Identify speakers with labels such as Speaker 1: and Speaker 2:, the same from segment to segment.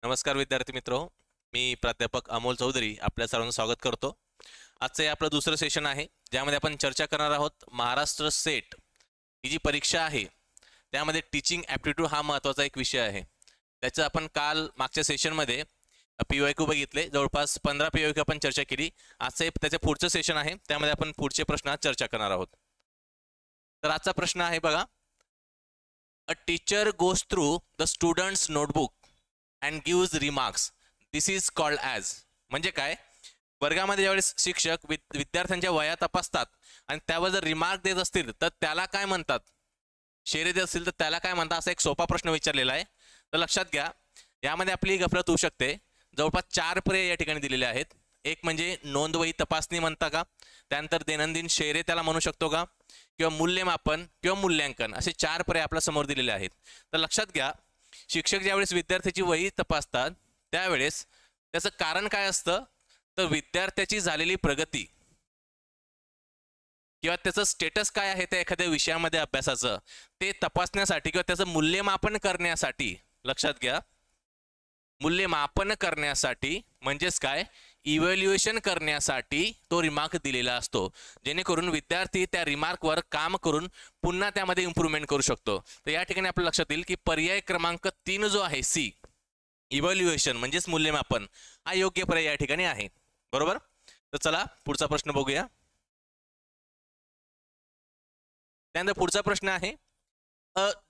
Speaker 1: नमस्कार विद्यार्थी मित्रो, मी प्राध्यापक अमोल चौधरी आपल्या सर्वांचं स्वागत करतो। आजचं हे आपलं दुसरं सेशन आहे ज्यामध्ये आपण चर्चा करणार आहोत महाराष्ट्र सेट ही जी परीक्षा आहे त्यामध्ये टीचिंग ॲप्टिट्यूड हा महत्त्वाचा एक विषय आहे। त्याचं आपण काल मागच्या सेशनमध्ये PYQ बघितले, जवळपास 15 PYQ आपण चर्चा केली। आजचं त्याचे पुढचं सेशन आहे त्यामध्ये आपण पुढचे प्रश्न चर्चा करणार आहोत। तर आजचा प्रश्न आहे बघा, a teacher goes through the students notebook and gives remarks. This is called as. म्हणजे काय, वर्गामध्ये ज्यावेळेस शिक्षक विद्यार्थ्यांच्या वया तपासतात आणि त्यावर जर रिमार्क देत असतील तर त्याला काय म्हणतात, शेरे देत असतील तर त्याला काय म्हणतात, असा एक सोपा प्रश्न विचारलेला आहे। तर लक्षात घ्या, यामध्ये आपली गफलत होऊ शकते। जवळपास 4 पर्याय या ठिकाणी दिलेले आहेत। एक म्हणजे नोंदवही तपासणी म्हणता का, त्यानंतर दैनंदिन शेरे त्याला म्हणू शकतो का, किंवा मूल्यमापन किंवा मूल्यांकन, असे 4 पर्याय आपल्या समोर दिलेले आहेत। तर लक्षात घ्या, शिक्षक ज्यावेळेस विद्यार्थ्याची वही तपासतात त्यावेळेस त्याचं कारण काय असतं, तर विद्यार्थ्याची झालेली प्रगती किंवा त्याचं स्टेटस काय आहे त्या एखाद्या विषयामध्ये अभ्यासाचं ते तपासण्यासाठी किंवा त्याचं मूल्यमापन करण्यासाठी, लक्षात घ्या, मूल्यमापन करण्यासाठी म्हणजेच काय, इव्हॅल्युएशन करण्यासाठी तो रिमार्क दिलेला असतो, जेणेकरून विद्यार्थी त्या रिमार्कवर काम करून पुन्हा त्यामध्ये इम्प्रूव्हमेंट करू शकतो। तर या ठिकाणी आपल्या लक्षात येईल की पर्याय क्रमांक 3 जो आहे सी, इव्हॅल्युएशन म्हणजेच मूल्यमापन, हा योग्य पर्याय या ठिकाणी आहे। बरोबर। तर चला पुढचा प्रश्न बघूया। त्यानंतर पुढचा प्रश्न आहे,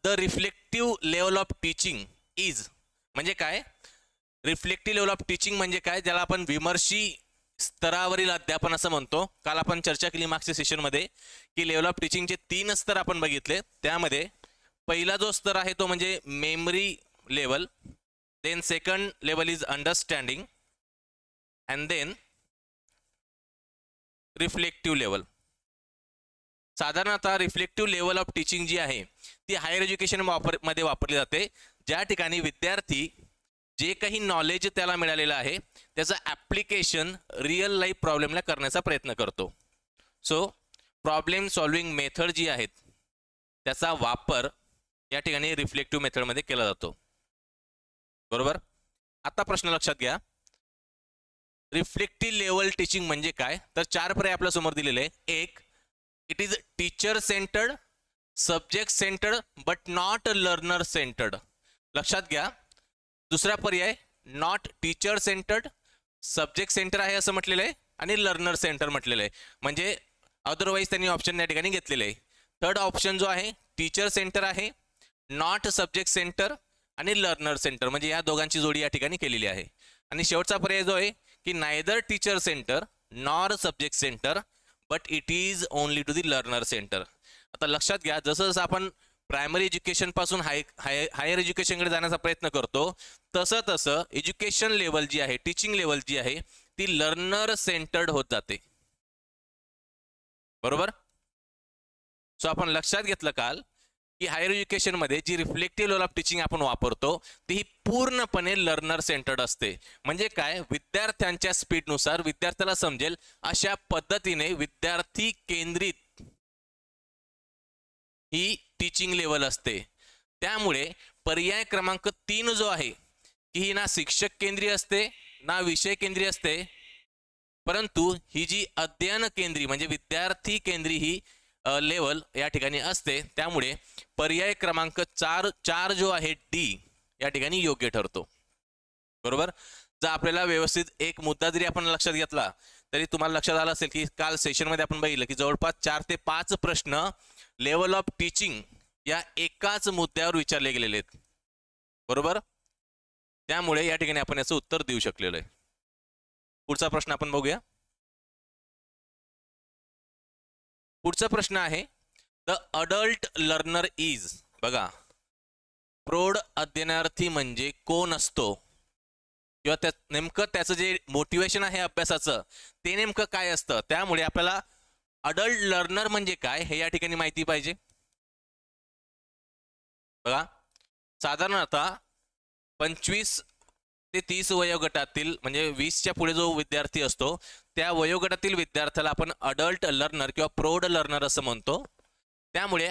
Speaker 1: the reflective level of teaching is, म्हणजे काय, रिफ्लेक्टिव्ह लेवल ऑफ टीचिंग म्हणजे काय, ज्याला आपण विमर्शी स्तरावरील अध्यापन असं म्हणतो। काल आपण चर्चा केली मागच्या सेशनमध्ये की लेवल ऑफ टीचिंगचे 3 स्तर आपण बघितले। त्यामध्ये पहिला जो स्तर आहे तो म्हणजे memory level, then second level is understanding and then reflective level. साधारणतः रिफ्लेक्टिव्ह लेवल ऑफ टीचिंग जी आहे ती हायर एज्युकेशन मध्ये वापरली जाते, ज्या ठिकाणी विद्यार्थी जे काही नॉलेज त्याला मिळालेलं आहे त्याचं ॲप्लिकेशन रिअल लाईफ प्रॉब्लेमला करण्याचा प्रयत्न करतो। सो प्रॉब्लेम सॉल्विंग मेथड जी आहेत त्याचा वापर या ठिकाणी रिफ्लेक्टिव्ह मेथडमध्ये केला जातो। बरोबर। आता प्रश्न लक्षात घ्या, रिफ्लेक्टिव्ह लेवल टीचिंग म्हणजे काय, तर 4 पर्याय आपल्या समोर दिलेले आहे। एक, it is teacher centred, subject centred but not learner centred. लक्षात घ्या, दुसरा पर्याय not teacher centred, subject centre आहे असं म्हटलेलं आहे आणि लर्नर सेंटर म्हटलेलं आहे, म्हणजे अदरवाईज त्यांनी ऑप्शन या ठिकाणी घेतलेले आहे। थर्ड ऑप्शन जो आहे टीचर सेंटर आहे, नॉट सब्जेक्ट सेंटर आणि लर्नर सेंटर, म्हणजे या दोघांची जोडी या ठिकाणी केलेली आहे। आणि शेवटचा पर्याय जो आहे की neither teacher centre nor subject centre but it is only to the learner centre. आता लक्षात घ्या, जसं जसं आपण प्रायमरी एज्युकेशन पासून हायर एज्युकेशनकडे जाण्याचा प्रयत्न करतो तसं तसं एज्युकेशन लेवल जी आहे, टीचिंग लेवल जी आहे ती लर्नर सेंटर्ड होत जाते। बरोबर। सो आपण लक्षात घेतलं काल की हायर एज्युकेशन मध्ये जी रिफ्लेक्टिव्ह लेवल ऑफ टीचिंग आपण वापरतो ती पूर्णपणे लर्नर सेंटर्ड असते। म्हणजे काय, विद्यार्थ्यांच्या स्पीडनुसार विद्यार्थ्याला समजेल अशा पद्धतीने विद्यार्थी केंद्रित ही टीचिंग लेवल असते। त्यामुळे पर्याय क्रमांक 3 जो आहे की ही ना शिक्षक केंद्रीय असते ना विषय केंद्रीय असते, परंतु ही जी अध्ययन केंद्री म्हणजे विद्यार्थी केंद्री ही लेवल या ठिकाणी असते। त्यामुळे पर्याय क्रमांक 4 जो आहे डी या ठिकाणी योग्य ठरतो। बरोबर। जर आपल्याला व्यवस्थित एक मुद्दा जरी आपण लक्षात घेतला तरी तुम्हाला लक्षात आलं असेल की काल सेशनमध्ये आपण बघितलं की जवळपास 4 ते 5 प्रश्न लेवल ऑफ टीचिंग या एकाच मुद्द्यावर विचारले गेलेले आहेत। बरोबर। त्यामुळे या ठिकाणी आपण याचं उत्तर देऊ शकलेलो आहे। पुढचा प्रश्न आपण बघूया। पुढचा प्रश्न आहे, द अडल्ट लर्नर इज, बघा, प्रौढ अध्ययनार्थी म्हणजे कोण असतो किंवा नेमकं त्याचं जे मोटिवेशन आहे अभ्यासाचं ते नेमकं काय असतं। त्यामुळे आपल्याला अडल्ट लर्नर म्हणजे काय हे या ठिकाणी माहिती पाहिजे। बघा, साधारणतः 25 ते 30 वयोगटातील म्हणजे 20च्या पुढे जो विद्यार्थी असतो त्या वयोगटातील विद्यार्थ्याला आपण अडल्ट लर्नर किंवा प्रौढ लर्नर असं म्हणतो। त्यामुळे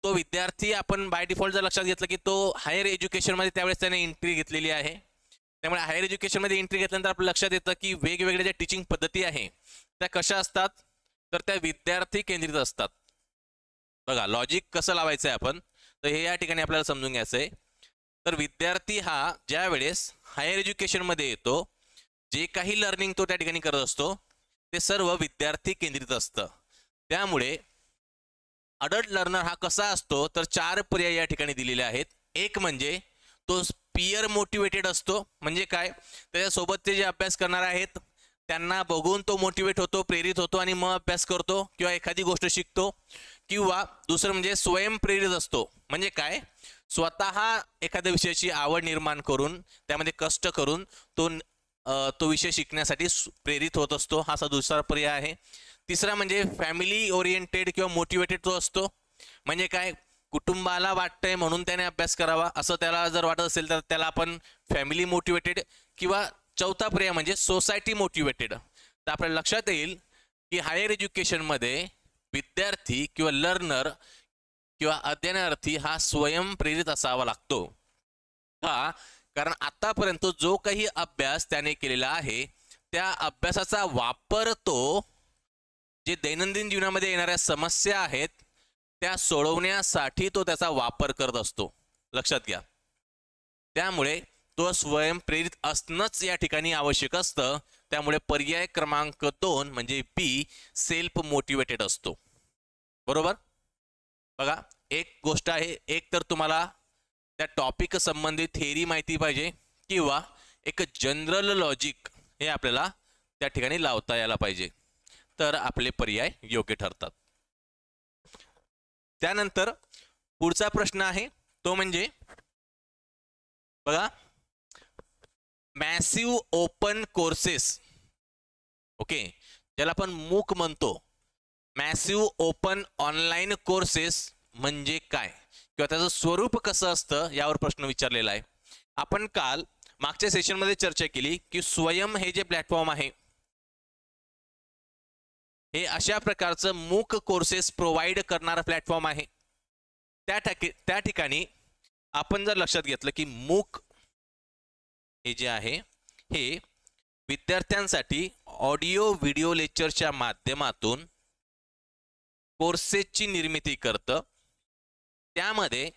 Speaker 1: तो विद्यार्थी आपण बाय डिफॉल्ट जर लक्षात घेतलं की तो हायर एज्युकेशन मध्ये त्यावेळेस त्याने एंट्री घेतलेली आहे त्यामुळे हायर एज्युकेशनमध्ये एंट्री घेतल्यानंतर आपल्या लक्षात येतं की वेगवेगळ्या ज्या टीचिंग पद्धती आहे त्या कशा असतात, तर त्या विद्यार्थी केंद्रित असतात. बघा लॉजिक कसं लावायचं आहे आपण, तर हे या ठिकाणी आपल्याला समजून घ्यायचं आहे. तर विद्यार्थी हा ज्या वेळेस हायर एज्युकेशनमध्ये येतो, जे काही लर्निंग तो त्या ठिकाणी करत असतो ते सर्व विद्यार्थी केंद्रित असतं. त्यामुळे अडल्ट लर्नर हा कसा असतो, तर 4 पर्याय या ठिकाणी दिलेले आहेत. एक म्हणजे तो पीअर मोटिवेटेड असतो. म्हणजे काय, त्याच्यासोबतचे जे अभ्यास करणारे आहेत त्यांना बघून तो मोटिवेट होतो, प्रेरित होतो आणि मग अभ्यास करतो किंवा एखादी गोष्ट शिकतो. किंवा दुसरं म्हणजे स्वयंप्रेरित असतो. म्हणजे काय, स्वतः एखाद्या विषयाची आवड निर्माण करून त्यामध्ये कष्ट करून तो विषय शिकण्यासाठी प्रेरित होत असतो. हा दुसरा पर्याय आहे. तिसरा म्हणजे फॅमिली ओरिएंटेड किंवा मोटिवेटेड तो असतो. म्हणजे काय, कुटुंबाला वाटतंय म्हणून त्याने अभ्यास करावा असं त्याला जर वाटत असेल तर त्याला आपण फॅमिली मोटिवेटेड. किंवा चौथा पर्याय म्हणजे सोसायटी मोटिवेटेड. तर आपल्याला लक्षात येईल की हायर एज्युकेशनमध्ये विद्यार्थी किंवा लर्नर किंवा अध्ययनार्थी हा स्वयंप्रेरित असावा लागतो. का, कारण आतापर्यंत जो काही अभ्यास त्याने केलेला आहे त्या अभ्यासाचा वापर तो जे दैनंदिन जीवनामध्ये येणाऱ्या समस्या आहेत त्या सोडवण्यासाठी तो त्याचा वापर करत असतो. लक्षात घ्या. त्यामुळे तो स्वयंप्रेरित असणंच या ठिकाणी आवश्यक असतं. त्यामुळे पर्याय क्रमांक 2 म्हणजे बी सेल्फ मोटिवेटेड असतो. बरोबर. बघा एक गोष्ट आहे, एक तर तुम्हाला त्या टॉपिक संबंधित थेअरी माहिती पाहिजे किंवा एक जनरल लॉजिक हे आपल्याला त्या ठिकाणी लावता यायला पाहिजे, तर आपले पर्याय योग्य ठरतात. त्यानंतर पुढचा प्रश्न आहे तो म्हणजे बघा मॅसिव्ह ओपन कोर्सेस. ओके, ज्याला आपण मूक म्हणतो. मॅसिव्ह ओपन ऑनलाईन कोर्सेस म्हणजे काय किंवा त्याचं स्वरूप कसं असतं यावर प्रश्न विचारलेला आहे. आपण काल मागच्या सेशनमध्ये चर्चा केली की स्वयं हे जे प्लॅटफॉर्म आहे हे अशा प्रकारचं मूक कोर्सेस प्रोव्हाइड करणारा प्लॅटफॉर्म आहे. त्या ठिकाणी आपण जर लक्षात घेतलं की मूक हे जे आहे हे विद्यार्थ्यांसाठी ऑडिओ व्हिडिओ लेक्चरच्या माध्यमातून कोर्सेसची निर्मिती करतं. त्यामध्ये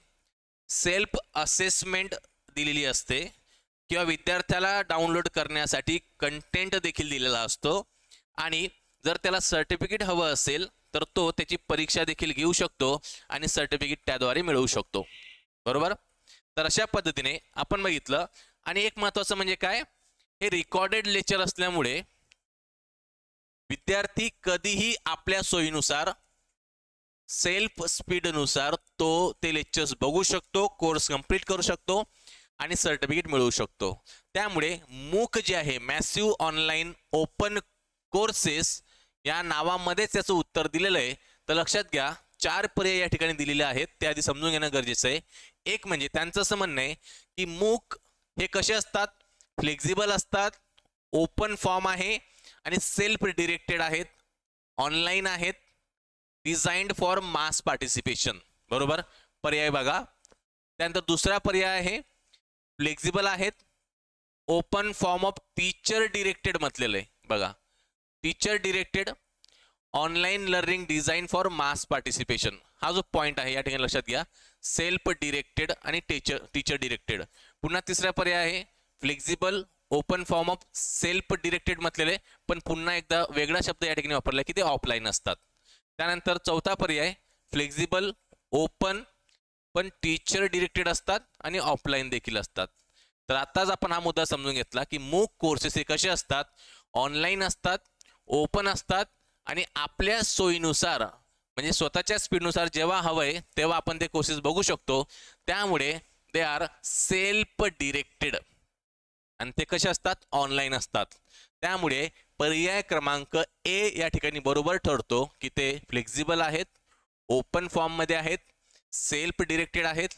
Speaker 1: सेल्फ असेसमेंट दिलेली असते किंवा विद्यार्थ्याला डाउनलोड करण्यासाठी कंटेंट देखील दिलेला असतो. आणि जर त्याला सर्टिफिकेट हवं असेल तर तो त्याची परीक्षा देखील घेऊ शकतो आणि सर्टिफिकेट त्याद्वारे मिळवू शकतो. बरोबर. तर अशा पद्धतीने आपण बघितलं. आणि एक महत्त्वाचं म्हणजे काय, हे रेकॉर्डेड लेक्चर असल्यामुळे विद्यार्थी कधीही आपल्या सोयीनुसार सेल्फ स्पीडनुसार ते लेक्चर्स बघू शकतो, कोर्स कंप्लीट करू शकतो आणि सर्टिफिकेट मिळवू शकतो. त्यामुळे मूक जे आहे मॅसिव्ह ऑनलाईन ओपन कोर्सेस या नावामध्येच त्याचं उत्तर दिलेलं आहे. तर लक्षात घ्या 4 पर्याय या ठिकाणी दिलेले आहेत, ते आधी समजून घेणं गरजेचं आहे. एक म्हणजे त्यांचं असं म्हणणं आहे की मूक हे कसे असतात, फ्लेक्झिबल असतात, ओपन फॉर्म आहे आणि सेल्फ डिरेक्टेड आहेत, ऑनलाईन आहेत, डिझाइन्ड फॉर मास पार्टिसिपेशन. बरोबर. पर्याय बघा. त्यानंतर दुसरा पर्याय आहे फ्लेक्झिबल आहेत, open form of teacher directed म्हटलेलं आहे. बघा teacher directed online learning design for mass participation हा जो पॉइंट आहे या ठिकाणी लक्षात घ्या. सेल्फ डिरेक्टेड आणि टीचर डिरेक्टेड. पुन्हा तिसरा पर्याय आहे flexible open form of self directed म्हटलेले आहे, पण पुन्हा एकदा वेगळा शब्द या ठिकाणी वापरला की ते ऑफलाईन असतात. त्यानंतर चौथा पर्याय फ्लेक्झिबल ओपन पण टीचर डिरेक्टेड असतात आणि ऑफलाईन देखील असतात. तर आताच आपण हा मुद्दा समजून घेतला की मूक कोर्सेस हे कसे असतात, ऑनलाईन असतात, ओपन असतात आणि आपल्या सोयीनुसार म्हणजे स्वतःच्या स्पीडनुसार जेव्हा हवंय तेव्हा आपण ते कोर्सेस बघू शकतो. त्यामुळे दे आर सेल्फ डिरेक्टेड आणि ते कसे असतात, ऑनलाईन असतात. त्यामुळे पर्याय क्रमांक ए या ठिकाणी बरोबर ठरतो की ते फ्लेक्झिबल आहेत, ओपन फॉर्ममध्ये आहेत, सेल्फ डिरेक्टेड आहेत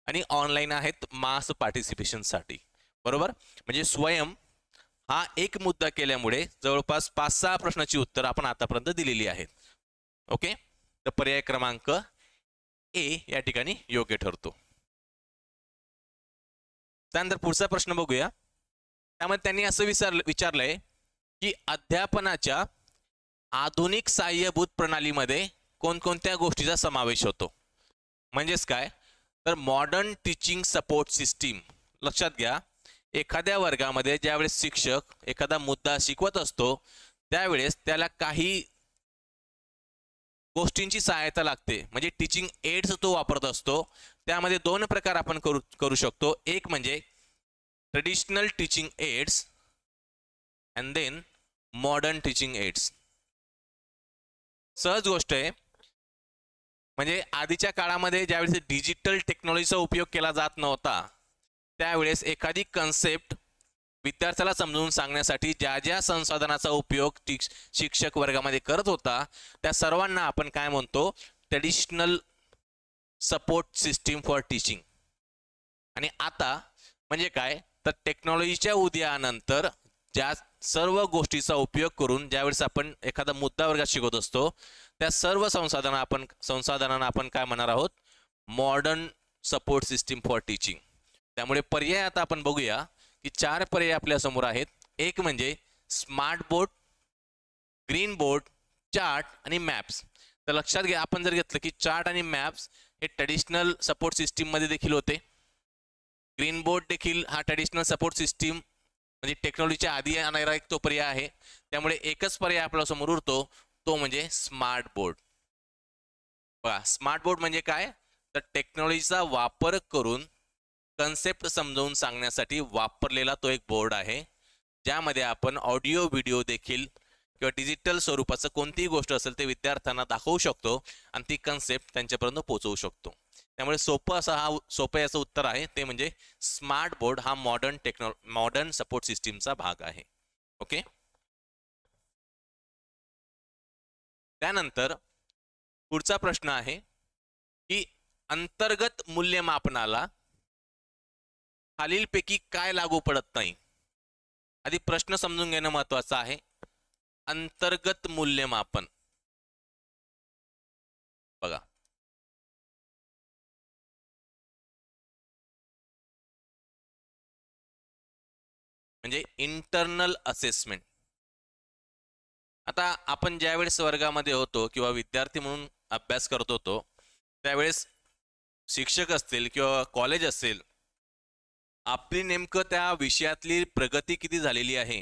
Speaker 1: आणि ऑनलाईन आहेत मास पार्टिसिपेशनसाठी. बरोबर. म्हणजे स्वयं हा एक मुद्दा केल्यामुळे जवळपास 5-6 प्रश्नाची उत्तर आपण आतापर्यंत दिलेली आहेत. ओके. तर पर्याय क्रमांक ए या ठिकाणी योग्य ठरतो. त्यानंतर पुढचा प्रश्न बघूया. त्यामध्ये त्यांनी असं विचारलंय की अध्यापनाच्या आधुनिक सहाय्यभूत प्रणालीमध्ये कोणकोणत्या गोष्टीचा समावेश होतो. म्हणजेच काय तर मॉडर्न टीचिंग सपोर्ट सिस्टीम. लक्षात घ्या, एखाद्या वर्गामध्ये ज्यावेळेस शिक्षक एखादा मुद्दा शिकवत असतो त्यावेळेस त्याला काही गोष्टींची सहायता लागते, म्हणजे टीचिंग एड्स तो वापरत असतो. त्यामध्ये दोन प्रकार आपण करू शकतो. एक म्हणजे traditional teaching aids and then modern teaching aids. सहज गोष्ट आहे, म्हणजे आधीच्या काळामध्ये ज्यावेळेस डिजिटल टेक्नॉलॉजीचा उपयोग केला जात नव्हता त्यावेळेस एखादी कन्सेप्ट विद्यार्थ्याला समजून सांगण्यासाठी ज्या ज्या संसाधनाचा उपयोग शिक्षक वर्गामध्ये करत होता त्या सर्वांना आपण काय म्हणतो, traditional support system for teaching. आणि आता म्हणजे काय तर टेक्नॉलॉजीच्या उदयानंतर ज्या सर्व गोष्टीचा उपयोग करून ज्यावेळेस आपण एखादा मुद्दा वर्गात शिकवत असतो त्या सर्व संसाधनांना आपण काय म्हणणार आहोत, modern support system for teaching. त्यामुळे पर्याय आता आपण बघूया की 4 पर्याय आपल्या समोर आहेत. एक म्हणजे smart board, green board, chart आणि मॅप्स. तर लक्षात घ्या, आपण जर घेतलं की चार्ट आणि मॅप्स हे ट्रेडिशनल सपोर्ट सिस्टीम मध्ये देखील होते. ग्रीन बोर्ड देखील हा ट्रेडिशनल सपोर्ट सिस्टीम म्हणजे टेक्नॉलॉजीच्या आधी येणारा एक तो पर्याय आहे. त्यामुळे एकच पर्याय आपल्या समोर उरतो, तो म्हणजे स्मार्ट बोर्ड. बघा, स्मार्ट बोर्ड म्हणजे काय तर टेक्नॉलॉजीचा वापर करून कन्सेप्ट समजावून सांगण्यासाठी वापरलेला तो एक बोर्ड आहे, ज्यामध्ये आपण ऑडिओ व्हिडिओ देखील किंवा डिजिटल स्वरूपाचं कोणतीही गोष्ट असेल ते विद्यार्थ्यांना दाखवू शकतो आणि ती कन्सेप्ट त्यांच्यापर्यंत पोहोचवू शकतो. त्यामुळे सोपं याचं उत्तर आहे ते म्हणजे स्मार्ट बोर्ड हा मॉडर्न सपोर्ट सिस्टीमचा भाग आहे. ओके. त्यानंतर पुढचा प्रश्न आहे की अंतर्गत मूल्यमापनाला खालीलपैकी काय लागू पडत नाही. आधी प्रश्न समजून घेणं महत्वाचं आहे. अंतर्गत मूल्यमापन बघा, म्हणजे इंटरनल असेसमेंट. आता आपण ज्यावेळेस वर्गामध्ये होतो किंवा विद्यार्थी म्हणून अभ्यास करत होतो त्यावेळेस शिक्षक असतील किंवा कॉलेज असेल, आपली नेमकं त्या विषयातली प्रगती किती झालेली आहे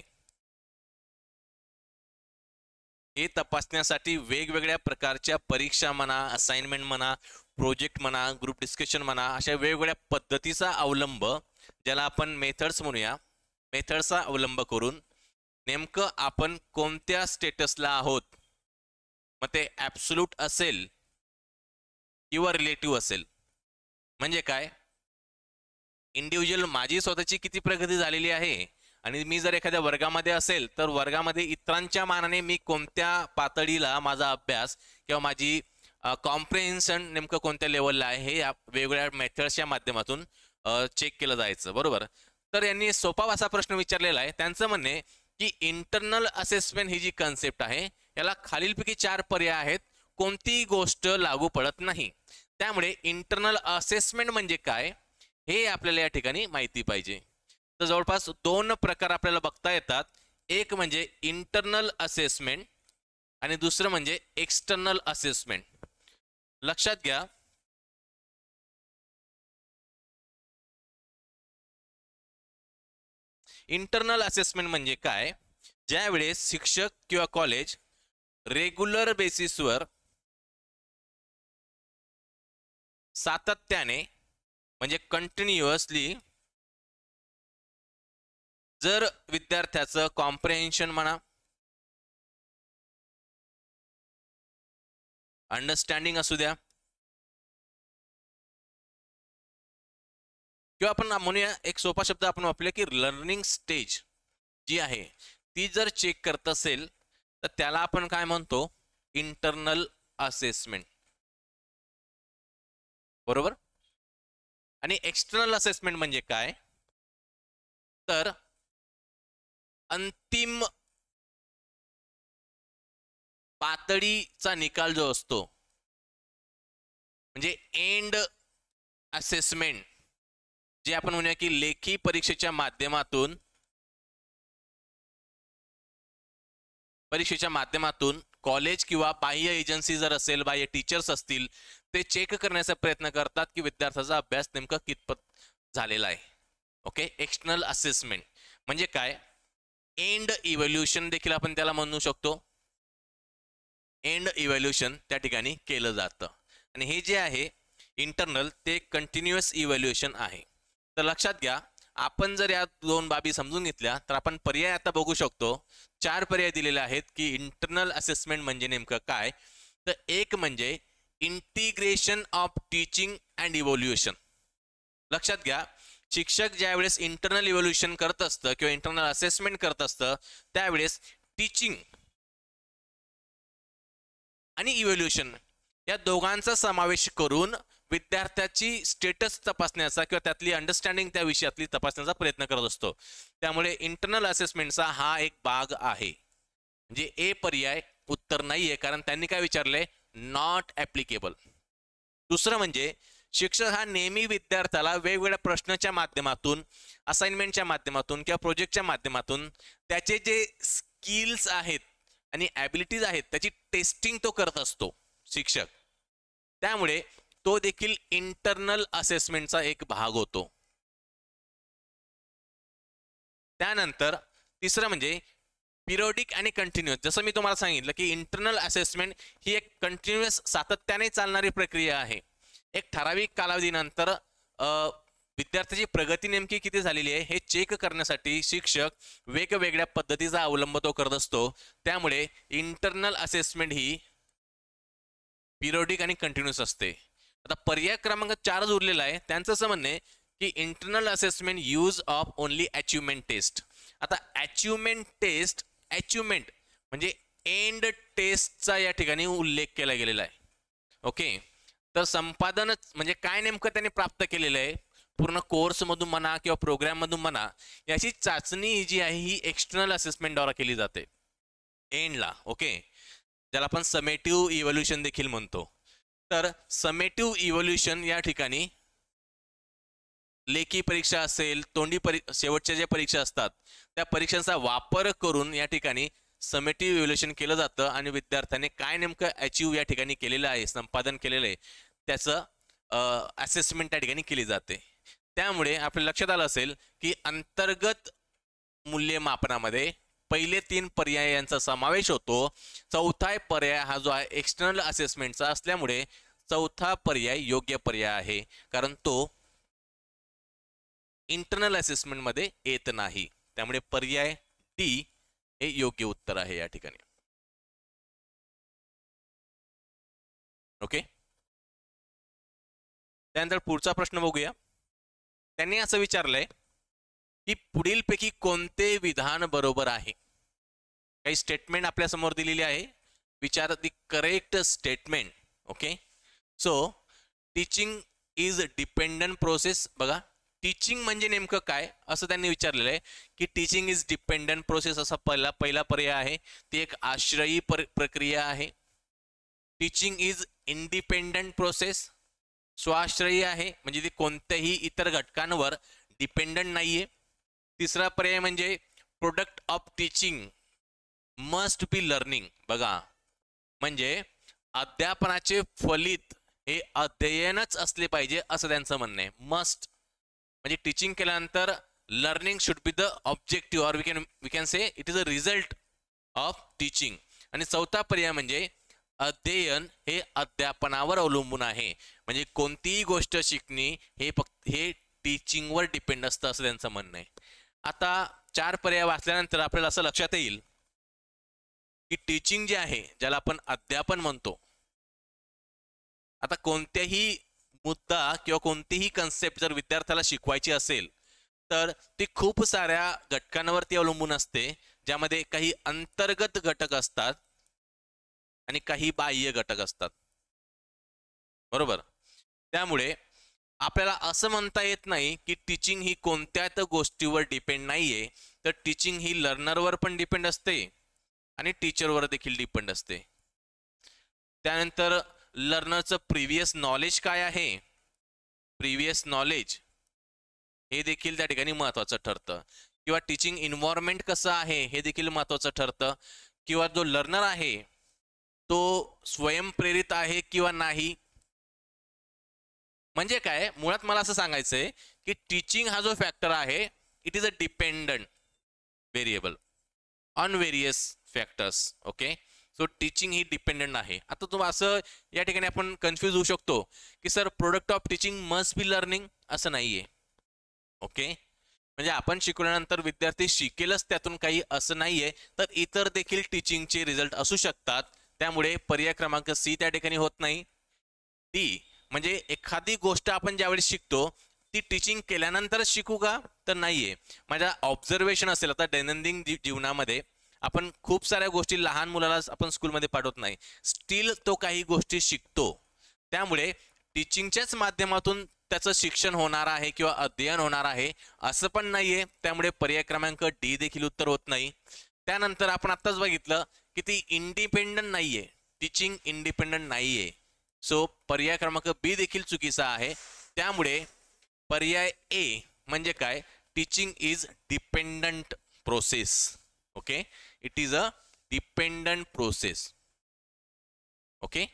Speaker 1: हे तपासण्यासाठी वेगवेगळ्या प्रकारच्या परीक्षा म्हणा, असाइनमेंट म्हणा, प्रोजेक्ट म्हणा, ग्रुप डिस्कशन म्हणा, अशा वेगवेगळ्या पद्धतीचा अवलंब, ज्याला आपण मेथड्स म्हणूया, मेथडचा अवलंब करून नेमकं आपण कोणत्या स्टेटसला आहोत, मग ते ॲब्सोल्यूट असेल किंवा रिलेटिव्ह असेल. म्हणजे काय, इंडिव्हिज्युअल माझी स्वतःची किती प्रगती झालेली आहे आणि मी जर एखाद्या वर्गामध्ये असेल तर वर्गामध्ये इतरांच्या मानाने मी कोणत्या पातळीला माझा अभ्यास किंवा माझी कॉम्प्रिहेन्शन नेमकं कोणत्या लेवलला आहे हे वेगवेगळ्या मेथड्सच्या माध्यमातून चेक केलं जायचं. बरोबर. तर यांनी सोपा असा प्रश्न विचारलेला आहे. त्यांचं म्हणणे की इंटरनल असेसमेंट ही जी कन्सेप्ट आहे याला खालीलपैकी 4 पर्याय आहेत, कोणतीही गोष्ट लागू पडत नाही. त्यामुळे इंटरनल असेसमेंट म्हणजे काय हे आपल्याला या ठिकाणी माहिती पाहिजे. तर जवळपास 2 प्रकार आपल्याला बघता येतात. एक म्हणजे इंटरनल असेसमेंट आणि दुसरं म्हणजे एक्सटर्नल असेसमेंट. लक्षात घ्या, इंटरनल असेसमेंट म्हणजे काय, ज्यावेळेस शिक्षक किंवा कॉलेज रेग्युलर बेसिसवर सातत्याने म्हणजे कंटिन्युअसली जर विद्यार्थ्याचं कॉम्प्रिहेन्शन म्हणा, अंडरस्टँडिंग असू द्या किंवा आपण म्हणूया एक सोपा शब्द आपण वापरूया की लर्निंग स्टेज जी आहे ती जर चेक करत असेल तर त्याला आपण काय म्हणतो, इंटरनल असेसमेंट. बरोबर. आणि एक्सटर्नल असेसमेंट म्हणजे काय तर अंतिम पातळीचा निकाल जो असतो म्हणजे एंड असेसमेंट, जे आपण म्हणूया की लेखी परीक्षेच्या माध्यमातून परीक्षेच्या माध्यमातून कॉलेज किंवा बाह्य एजन्सी जर असेल, बाह्य टीचर्स असतील, ते चेक करण्याचा प्रयत्न करतात की विद्यार्थ्याचा अभ्यास नेमका कितपत झालेला आहे. ओके, एक्सटर्नल असेसमेंट म्हणजे काय? एंड इव्हॅल्युएशन देखील आपण त्याला म्हणू शकतो. एंड इव्हॅल्युएशन त्या ठिकाणी केलं जातं. आणि हे जे आहे इंटरनल, ते कंटिन्युअस इव्हॅल्युएशन आहे. तर लक्षात घ्या, आपण जर या दोन बाबी समजून घेतल्या तर आपण पर्याय आता बघू शकतो. 4 पर्याय दिलेले आहेत की इंटरनल असेसमेंट म्हणजे नेमकं काय. तर एक म्हणजे integration of teaching and evaluation. लक्षात घ्या, शिक्षक ज्यावेळेस इंटरनल इव्हॅल्युएशन करत असतं किंवा इंटरनल असेसमेंट करत असतं, त्यावेळेस टीचिंग आणि इव्हॅल्युएशन या दोघांचा समावेश करून विद्यार्थ्याची स्टेटस तपासण्याचा किंवा त्यातली अंडरस्टँडिंग त्या विषयातली तपासण्याचा प्रयत्न करत असतो. त्यामुळे इंटरनल असेसमेंटचा हा एक भाग आहे. म्हणजे ए पर्याय उत्तर नाहीये, कारण त्यांनी काय विचारलंय? Not applicable. दुसरं म्हणजे शिक्षक हा नेहमी विद्यार्थ्याला वेगवेगळ्या प्रश्नाच्या माध्यमातून, असाइनमेंटच्या माध्यमातून किंवा प्रोजेक्टच्या माध्यमातून त्याचे जे स्किल्स आहेत आणि ॲबिलिटीज आहेत त्याची टेस्टिंग तो करत असतो शिक्षक. त्यामुळे तो देखील इंटरनल असेसमेंटचा एक भाग होतो. त्यानंतर तिसरं म्हणजे पिरियोडिक आणि कंटिन्युअस. जसं मी तुम्हाला सांगितलं की इंटरनल असेसमेंट ही एक कंटिन्युअस सातत्याने चालणारी प्रक्रिया आहे. एक ठराविक कालावधीनंतर विद्यार्थ्याची प्रगती नेमकी किती झालेली आहे हे चेक करण्यासाठी शिक्षक वेगवेगळ्या पद्धतीचा अवलंब तो करत असतो. त्यामुळे इंटरनल असेसमेंट ही पिरियोडिक आणि कंटिन्युअस असते. आता पर्याय क्रमांक 4 उरलेला आहे. त्यांचं असं म्हणणं आहे की internal assessment use of only achievement test. आता अचिव्हमेंट टेस्ट, अचिव्हमेंट म्हणजे एंड टेस्टचा या ठिकाणी उल्लेख केला गेलेला आहे. ओके, तर संपादनच म्हणजे काय नेमकं त्यांनी प्राप्त केलेलं आहे, पूर्ण कोर्समधून म्हणा किंवा प्रोग्राममधून म्हणा, याची चाचणी जी आहे ही एक्सटर्नल असेसमेंटद्वारा केली जाते एंडला. ओके, ज्याला आपण समेटिव्ह इव्हॅल्युएशन देखील म्हणतो. तर समेटिव्ह इव्हॅल्युएशन या ठिकाणी लेखी परीक्षा असेल, तोंडी शेवटच्या ज्या परीक्षा असतात त्या परीक्षांचा वापर करून या ठिकाणी समेटिव्ह इव्हॅल्युएशन केलं जातं आणि विद्यार्थ्याने काय नेमकं अचीव्ह या ठिकाणी केलेलं आहे, संपादन केलेलं आहे, त्याचं असेसमेंट त्या ठिकाणी केली जाते. त्यामुळे आपल्या लक्षात आलं असेल की अंतर्गत मूल्यमापनामध्ये पहिले 3 पर्याय यांचा समावेश होतो. चौथा पर्याय हा जो आहे एक्सटर्नल असेसमेंटचा असल्यामुळे चौथा पर्याय योग्य पर्याय आहे, कारण तो इंटरनल असेसमेंट मध्ये येत नाही. त्यामुळे पर्याय डी हे योग्य उत्तर आहे या ठिकाणी. ओके, त्यानंतर पुढचा प्रश्न बघूया. त्यांनी असं विचारलंय की पुढीलपैकी कोणते विधान बरोबर आहे. काही स्टेटमेंट आपल्या समोर दिलेली आहे. विचार the correct statement. Okay, so teaching is dependent process. बघा, टीचिंग म्हणजे नेमकं काय असं त्यांनी विचारलेलं आहे की टीचिंग इज डिपेंडंट प्रोसेस असा पहिला पर्याय आहे. ती एक आश्रयी प्रक्रिया आहे. टीचिंग इज इंडिपेंडंट प्रोसेस, स्वाश्रयी आहे, म्हणजे ती कोणत्याही इतर घटकांवर डिपेंडंट नाहीये. तिसरा पर्याय म्हणजे product of teaching must be learning. बघा, म्हणजे अध्यापनाचे फलित हे अध्ययनच असले पाहिजे असं त्यांचं म्हणणं आहे. मस्ट म्हणजे टीचिंग केल्यानंतर learning should be the objective, or we can say it is a result of teaching. आणि चौथा पर्याय म्हणजे अध्ययन हे अध्यापनावर अवलंबून आहे, म्हणजे कोणतीही गोष्ट शिकणे हे टीचिंगवर डिपेंड असतं असं त्यांचं म्हणणं आहे. आता 4 पर्याय वाचल्यानंतर आपल्याला असं लक्षात येईल की टीचिंग जे आहे, ज्याला आपण अध्यापन म्हणतो, आता कोणत्याही मुद्दा किंवा कोणतीही कन्सेप्ट जर विद्यार्थ्याला शिकवायची असेल तर ती खूप साऱ्या घटकांवरती अवलंबून असते, ज्यामध्ये काही अंतर्गत घटक असतात आणि काही बाह्य घटक असतात. बरोबर, त्यामुळे आपल्याला असं म्हणता येत नाही की टीचिंग ही कोणत्याच गोष्टीवर डिपेंड नाहीये. तर टीचिंग ही लर्नरवर पण डिपेंड असते आणि टीचरवर देखील डिपेंड असते. त्यानंतर लर्नरचं प्रिव्हियस नॉलेज काय आहे, प्रिव्हियस नॉलेज हे देखील त्या ठिकाणी महत्त्वाचं ठरतं, किंवा टीचिंग एन्व्हायरमेंट कसं आहे हे देखील महत्त्वाचं ठरतं, किंवा जो लर्नर आहे तो स्वयंप्रेरित आहे किंवा नाही. म्हणजे काय, मुळात मला असं सांगायचंय की टीचिंग हा जो फॅक्टर आहे it is a dependent variable on various factors. Okay, so teaching he dependent आहे. आता तुम्हाला असं या ठिकाणी आपण कन्फ्यूज होऊ शकतो की sir product of teaching must be learning, असं नाहीये. ओके, म्हणजे आपण शिकवल्यानंतर विद्यार्थी शिकेलच त्यातून काही असं नाहीये, तर इतर देखील टीचिंगचे रिझल्ट असू शकतात. त्यामुळे पर्याय क्रमांक सी त्या ठिकाणी होत नाही. डी म्हणजे एखादी गोष्ट आपण ज्यावेळी शिकतो ती टीचिंग केल्यानंतरच शिकू का, तर नाहीये. माझ्या ऑब्झर्वेशन असेल, आता दैनंदिन जीवनामध्ये आपण खूप साऱ्या गोष्टी लहान मुलाला आपण स्कूलमध्ये पाठवत नाही, स्टील तो काही गोष्टी शिकतो. त्यामुळे टीचिंगच्याच माध्यमातून त्याचं शिक्षण होणार आहे किंवा अध्ययन होणार आहे असं पण नाहीये. त्यामुळे पर्याय क्रमांक डी देखील उत्तर होत नाही. त्यानंतर आपण आत्ताच बघितलं की ती इंडिपेंडंट नाहीये, टीचिंग इंडिपेंडंट नाहीये. सो पर्याय क्रमांक बी देखील चुकीचा आहे. त्यामुळे पर्याय ए म्हणजे काय, teaching is dependent process. Okay, it is a dependent process. Okay,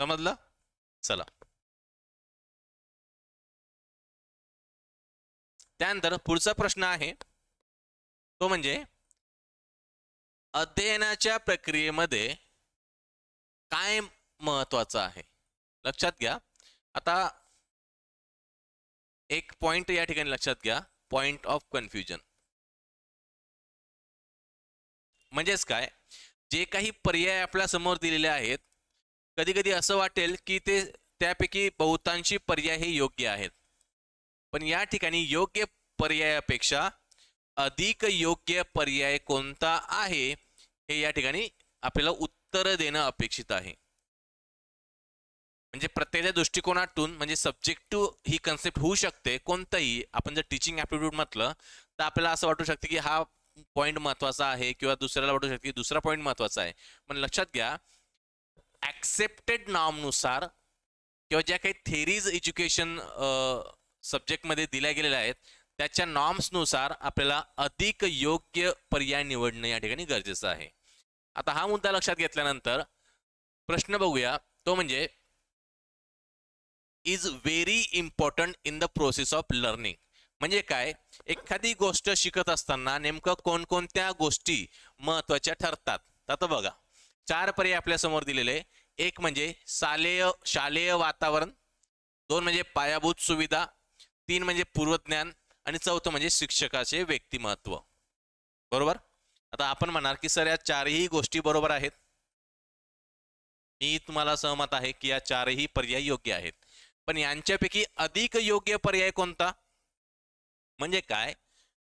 Speaker 1: समजलं? चला, त्यानंतर पुढचा प्रश्न आहे तो म्हणजे अध्ययनाच्या प्रक्रियेमध्ये काय महत्वाचं आहे. लक्षात घ्या, आता एक पॉइंट या ठिकाणी लक्षात घ्या, पॉइंट ऑफ कन्फ्युजन. म्हणजेच काय, जे काही पर्याय आपल्या समोर दिलेले आहेत कधी कधी असं वाटेल की ते त्यापैकी बहुतांशी पर्याय हे योग्य आहेत, पण या ठिकाणी योग्य पर्यायापेक्षा अधिक योग्य पर्याय कोणता आहे हे या ठिकाणी आपल्याला उत्तर देणं अपेक्षित आहे. म्हणजे प्रत्येक दृष्टिकोनातून म्हणजे सब्जेक्टिव्ह ही कन्सेप्ट होऊ शकते कोणताही. आपण जर टीचिंग ॲप्टिट्यूड म्हटलं तर आपल्याला असं वाटू शकते की हा पॉईंट महत्वाचा आहे किंवा दुसऱ्याला वाटू शकते की दुसरा पॉईंट महत्वाचा आहे. पण लक्षात घ्या, ॲक्सेप्टेड नॉर्मनुसार किंवा ज्या काही थेरीज एज्युकेशन सब्जेक्टमध्ये दिल्या गेलेल्या आहेत त्याच्या नॉर्म्सनुसार आपल्याला अधिक योग्य पर्याय निवडणं या ठिकाणी गरजेचं आहे. आता हा मुद्दा लक्षात घेतल्यानंतर प्रश्न बघूया, तो म्हणजे is very important in the process of learning. म्हणजे काय, एखादी गोष्ट शिकत असताना नेमकं कोणकोणत्या गोष्टी महत्वाच्या ठरतात. आता बघा, 4 पर्याय आपल्या समोर दिलेले. एक म्हणजे शालेय वातावरण, 2 म्हणजे पायाभूत सुविधा, 3 म्हणजे पूर्वज्ञान आणि 4थं म्हणजे शिक्षकाचे व्यक्तिमत्व. बरोबर. आता आपण म्हणाल की सर या 4ही गोष्टी बरोबर आहेत. मी तुम्हाला सहमत आहे की या 4ही पर्याय योग्य आहेत, पण यांच्यापैकी अधिक योग्य पर्याय कोणता. म्हणजे काय,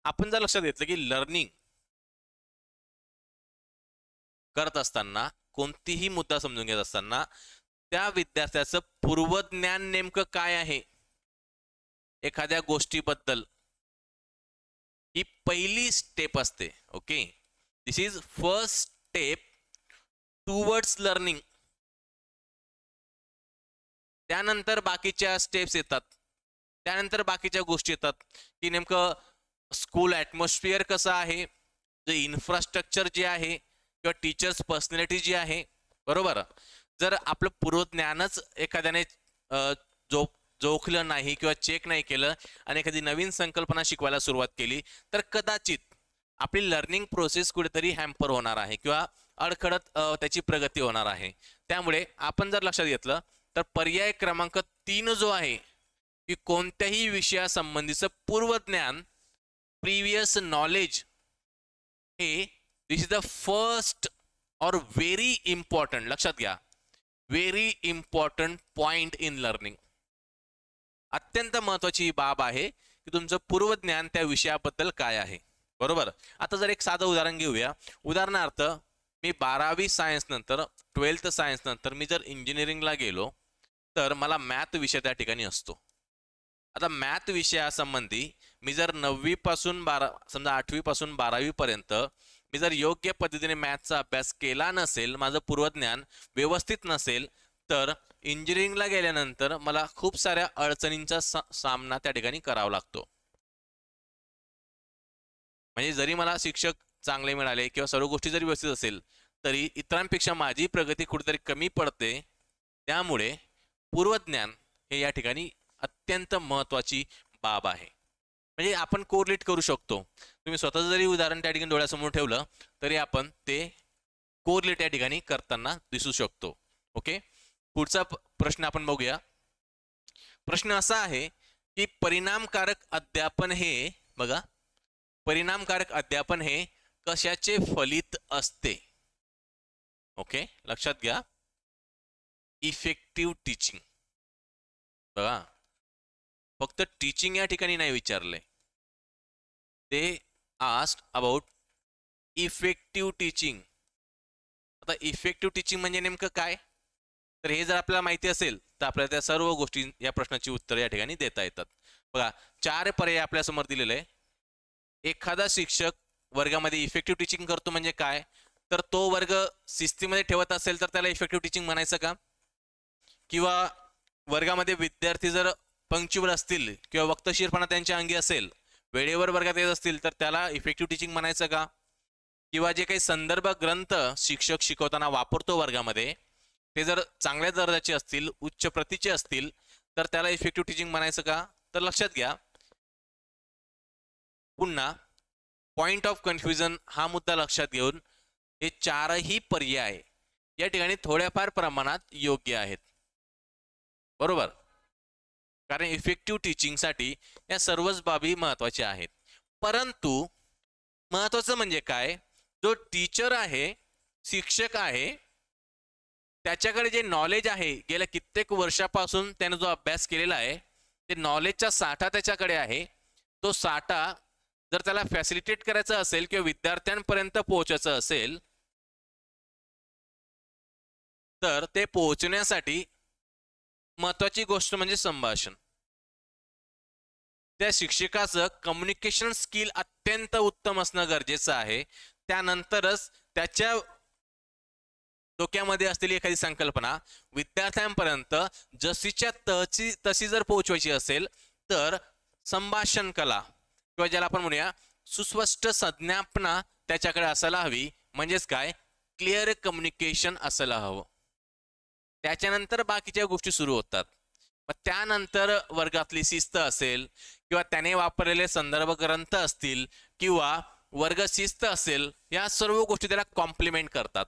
Speaker 1: आपण जर लक्षात घेतलं की लर्निंग करत असताना कोणतीही मुद्दा समजून घेत असताना त्या विद्यार्थ्याचं पूर्वज्ञान नेमकं काय आहे एखाद्या गोष्टीबद्दल, ही पहिली स्टेप असते. Okay, this is first step towards learning. त्यानंतर बाकीच्या स्टेप्स येतात, त्यानंतर बाकीच्या गोष्टी येतात की नेमकं स्कूल ॲटमॉस्फिअर कसं आहे, जे इन्फ्रास्ट्रक्चर जे आहे किंवा टीचर्स पर्सनॅलिटी जी आहे. बरोबर. जर आपलं पूर्वज्ञानच एखाद्याने जोखलं नाही किंवा चेक नाही केलं आणि एखादी नवीन संकल्पना शिकवायला सुरुवात केली तर कदाचित आपली लर्निंग प्रोसेस कुठेतरी हॅम्पर होणार आहे किंवा अडखडत त्याची प्रगती होणार आहे. त्यामुळे आपण जर लक्षात घेतलं तर पर्याय क्रमांक 3 जो आहे की कोणत्याही विषयासंबंधीचं पूर्वज्ञान, प्रिव्हियस नॉलेज, हे दिस इज द फर्स्ट और व्हेरी इम्पॉर्टंट, लक्षात घ्या, very important point in learning. अत्यंत महत्वाची बाब आहे की तुमचं पूर्वज्ञान त्या विषयाबद्दल काय आहे. बरोबर. आता जर एक साधं उदाहरण घेऊया. उदाहरणार्थ मी 12वी सायन्स नंतर 12th सायन्स नंतर मी जर इंजिनिअरिंगला गेलो तर मला मॅथ विषय त्या ठिकाणी असतो. आता मॅथ विषयासंबंधी मी जर 9वी पासून 12 समजा 8वी पासून 12वी पर्यंत मी जर योग्य पद्धतीने मॅथचा अभ्यास केला नसेल, माझं पूर्वज्ञान व्यवस्थित नसेल, तर इंजिनिअरिंगला गेल्यानंतर मला खूप साऱ्या अडचणींचा सामना त्या ठिकाणी करावा लागतो. म्हणजे जरी मला शिक्षक चांगले मिळाले किंवा सर्व गोष्टी जरी व्यवस्थित असेल तरी इतरांपेक्षा माझी प्रगती कुठेतरी कमी पडते, त्यामुळे पूर्वज्ञान हे या ठिकाणी अत्यंत महत्त्वाची बाब आहे. म्हणजे आपण कोरिलेट करू शकतो. तुम्ही स्वतःचं जरी उदाहरण त्या ठिकाणी डोळ्यासमोर ठेवलं तरी आपण ते कोरिलेट या ठिकाणी करताना दिसू शकतो. ओके, पुढचा प्रश्न आपण बघूया. प्रश्न असा आहे की परिणामकारक अध्यापन हे, बघा, परिणामकारक अध्यापन हे कशाचे फलित असते? ओके, लक्षात घ्या, इफेक्टिव्ह टीचिंग. बघा, फक्त टीचिंग या ठिकाणी नाही विचारलंय, ते आस्क्ड अबाउट इफेक्टिव्ह टीचिंग. आता इफेक्टिव्ह टीचिंग म्हणजे नेमकं काय? तर हे जर आपल्याला माहिती असेल तर आपल्याला त्या सर्व गोष्टी, या प्रश्नाची उत्तरे या ठिकाणी देता येतात. बघा, 4 पर्याय आपल्या समोर दिलेले आहे. एखादा शिक्षक वर्गामध्ये इफेक्टिव्ह टीचिंग करतो म्हणजे काय? तर तो वर्ग शिस्तीमध्ये ठेवत असेल तर त्याला इफेक्टिव्ह टीचिंग म्हणायचं का? किंवा वर्गामध्ये विद्यार्थी जर पंक्च्युअल असतील किंवा वक्तशीरपणा त्यांच्या अंगी असेल, वेळेवर वर्गात येत असतील तर त्याला इफेक्टिव्ह टीचिंग म्हणायचं का? किंवा जे काही संदर्भ ग्रंथ शिक्षक शिकवताना वापरतो वर्गामध्ये ते जर चांगल्या दर्जाचे असतील, उच्च प्रतीचे असतील तर त्याला इफेक्टिव्ह टीचिंग म्हणायचं का? तर लक्षात घ्या, पुन्हा पॉइंट ऑफ कन्फ्युजन हा मुद्दा लक्षात घेऊन हे 4ही पर्याय या ठिकाणी थोड्याफार प्रमाणात योग्य आहेत. बरोबर, कारण इफेक्टिव्ह टीचिंगसाठी या सर्वच बाबी महत्त्वाच्या आहेत. परंतु महत्त्वाचं म्हणजे काय, जो टीचर आहे, शिक्षक आहे, त्याच्याकडे जे नॉलेज आहे, गेल्या कित्येक वर्षापासून त्याने जो अभ्यास केलेला आहे, ते नॉलेजचा साठा त्याच्याकडे आहे. तो साठा जर त्याला फॅसिलिटेट करायचं असेल किंवा विद्यार्थ्यांपर्यंत पोहोचायचं असेल तर ते पोहोचण्यासाठी महत्त्वाची गोष्ट म्हणजे संभाषण. त्या शिक्षकाचं कम्युनिकेशन स्किल अत्यंत उत्तम असणं गरजेचं आहे. त्यानंतरच त्याच्या डोक्यामध्ये असलेली एखादी संकल्पना विद्यार्थ्यांपर्यंत जशीच्या तशी जर पोहोचवायची असेल तर संभाषण कला किंवा ज्याला आपण म्हणूया सुस्पष्ट संज्ञापना त्याच्याकडे असायला हवी. म्हणजेच काय, क्लिअर कम्युनिकेशन असायला हवं. त्याच्यानंतर बाकीच्या गोष्टी सुरू होतात. मग त्यानंतर वर्गातली शिस्त असेल किंवा त्याने वापरलेले संदर्भ ग्रंथ असतील किंवा वर्ग शिस्त असेल, या सर्व गोष्टी त्याला कॉम्प्लिमेंट करतात.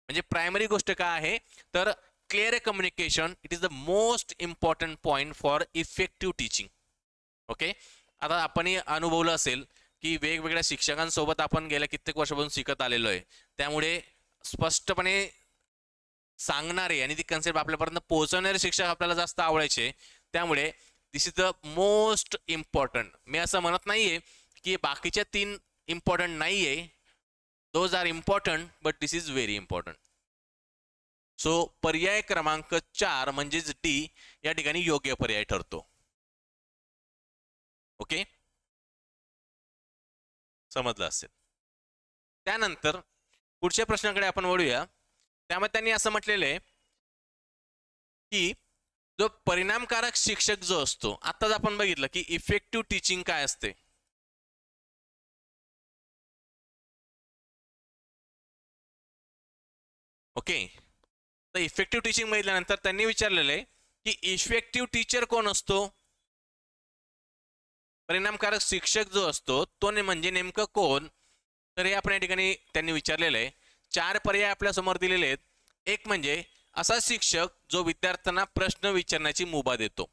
Speaker 1: म्हणजे प्रायमरी गोष्ट काय आहे तर clear communication, it is the most important point for effective teaching. Okay, आता आपण अनुभवलं असेल की वेगवेगळ्या शिक्षकांसोबत आपण गेल्या कित्येक वर्षापासून शिकत आलेलो आहे, त्यामुळे स्पष्टपणे सांगणारे आणि ती कन्सेप्ट आपल्यापर्यंत पोहोचवणारे शिक्षक आपल्याला जास्त आवडायचे. त्यामुळे this is the most important. मी असं म्हणत नाहीये की बाकीच्या 3 इम्पॉर्टंट नाहीये, those are important but this is very important. So पर्याय क्रमांक 4 म्हणजेच डी या ठिकाणी योग्य पर्याय ठरतो. ओके, समजलं असेल. त्यानंतर पुढच्या प्रश्नाकडे आपण वळूया. त्यामध्ये त्यांनी असं म्हटलेलं आहे की जो परिणामकारक शिक्षक जो असतो, आताच आपण बघितलं की इफेक्टिव्ह टीचिंग काय असते. ओके, तर इफेक्टिव्ह टीचिंग बघितल्यानंतर त्यांनी विचारलेलं आहे की इफेक्टिव्ह टीचर कोण असतो. परिणामकारक शिक्षक जो असतो तो म्हणजे नेमकं कोण, तर हे आपण या ठिकाणी त्यांनी विचारलेलं आहे. 4 पर्याय आपल्या समोर दिलेले आहेत. एक म्हणजे असा शिक्षक जो विद्यार्थ्यांना प्रश्न विचारण्याची मुभा देतो.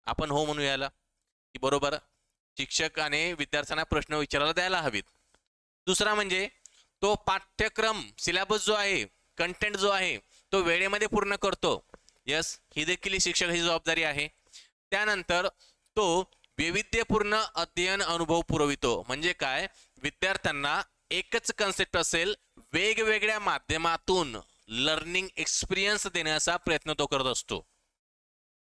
Speaker 1: आपण हो म्हणू याला की बरोबर, शिक्षकाने विद्यार्थ्यांना प्रश्न विचारायला द्यायला हवीत. दुसरा म्हणजे तो पाठ्यक्रम सिलेबस जो आहे, कंटेंट जो आहे तो वेळेमध्ये पूर्ण करतो. यस, ही देखील शिक्षकाची जबाबदारी आहे. त्यानंतर तो वैविध्यपूर्ण अध्ययन अनुभव पुरवितो. म्हणजे काय, विद्यार्थ्यांना एकच कन्सेप्ट असेल, वेगवेगळ्या माध्यमातून लर्निंग एक्सपिरियन्स देण्याचा प्रयत्न तो करत असतो.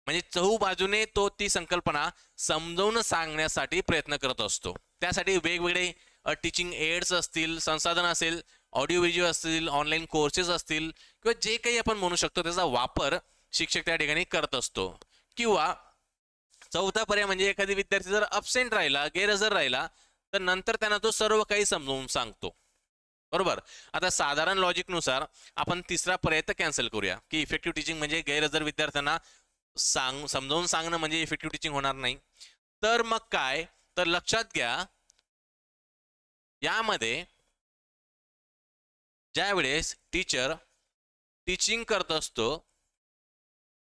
Speaker 1: म्हणजे चहूबाजूने तो ती संकल्पना समजावून सांगण्यासाठी प्रयत्न करत असतो. त्यासाठी वेगवेगळे टीचिंग एड्स असतील, संसाधन असेल, ऑडिओ व्हिडिओ असतील, ऑनलाईन कोर्सेस असतील किंवा जे काही आपण म्हणू शकतो त्याचा वापर शिक्षक त्या ठिकाणी करत असतो. किंवा चौथा पर्याय म्हणजे एखादी विद्यार्थी जर अब्सेंट राहिला, गैरहजर राहिला, तर नंतर त्यांना तो सर्व काही समजावून सांगतो. बरोबर. आता साधारण लॉजिकनुसार आपण तिसरा पर्याय तर कॅन्सल करूया की इफेक्टिव्ह टीचिंग म्हणजे गैरहजर विद्यार्थ्यांना समजावून सांगणं म्हणजे इफेक्टिव्ह टीचिंग होणार नाही. तर मग काय, तर लक्षात घ्या यामध्ये ज्या वेळेस टीचर टीचिंग करत असतो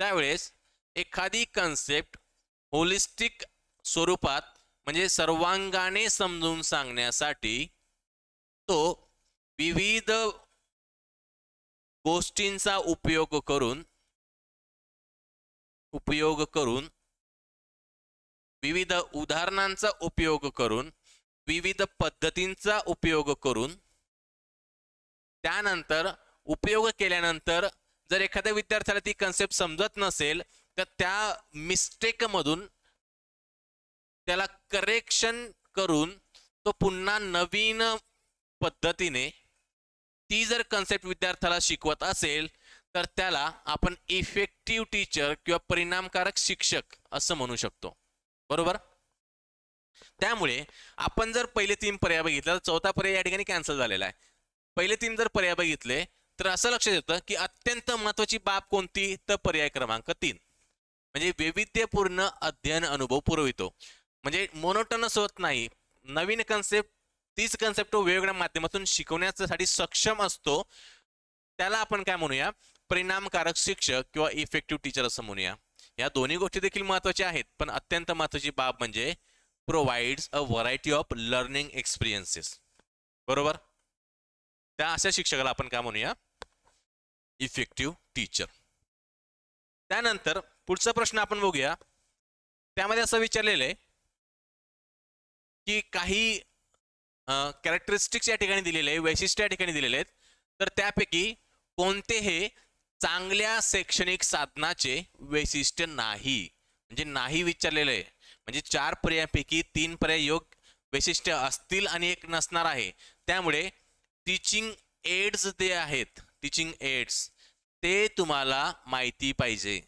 Speaker 1: त्यावेळेस एखादी कन्सेप्ट होलिस्टिक स्वरूपात म्हणजे सर्वांगाने समजून सांगण्यासाठी तो विविध गोष्टींचा उपयोग करून विविध उदाहरणांचा उपयोग करून विविध पद्धतींचा उपयोग करून त्यानंतर उपयोग केल्यानंतर जर एखाद्या विद्यार्थ्याला ती कन्सेप्ट समजत नसेल तर त्या मिस्टेकमधून त्याला करेक्शन करून तो पुन्हा नवीन पद्धतीने ती जर कन्सेप्ट विद्यार्थ्याला शिकवत असेल तर त्याला आपण इफेक्टिव्ह टीचर किंवा परिणामकारक शिक्षक असं म्हणू शकतो. बरोबर. त्यामुळे आपण जर पहिले 3 पर्याय बघितले तर चौथा पर्याय या ठिकाणी कॅन्सल झालेला आहे. पहिले 3 जर पर्याय बघितले तर असं लक्षात येतं की अत्यंत महत्त्वाची बाब कोणती, तर पर्याय क्रमांक 3 म्हणजे वैविध्यपूर्ण अध्ययन अनुभव पुरवितो. म्हणजे मोनोटोनस होत नाही, नवीन कन्सेप्ट तीच कन्सेप्ट वेगवेगळ्या माध्यमातून शिकवण्यासाठी सक्षम असतो. त्याला आपण काय म्हणूया, परिणामकारक शिक्षक किंवा इफेक्टिव्ह टीचर असं म्हणूया. या दोन्ही गोष्टी देखील महत्त्वाच्या आहेत, पण अत्यंत महत्त्वाची बाब म्हणजे provides a variety of learning experiences. बरोबर. त्या अशा शिक्षकाला आपण काय म्हणूया, इफेक्टिव्ह टीचर. त्यानंतर पुढचा प्रश्न आपण बघूया. त्यामध्ये असं विचारलेलं आहे की काही कॅरेक्टरिस्टिक्स या ठिकाणी दिलेले आहे, वैशिष्ट्य या ठिकाणी दिलेले आहेत. तर त्यापैकी कोणते हे चांगल्या शैक्षणिक साधनाचे वैशिष्ट्य नाही, म्हणजे नाही विचारलेलं आहे. म्हणजे 4 पर्यायापैकी 3 पर्याय योग्य वैशिष्ट्य असतील आणि एक नसणार आहे. त्यामुळे टीचिंग एड्स जे आहेत, टीचिंग एड्स ते तुम्हाला माहिती पाहिजे.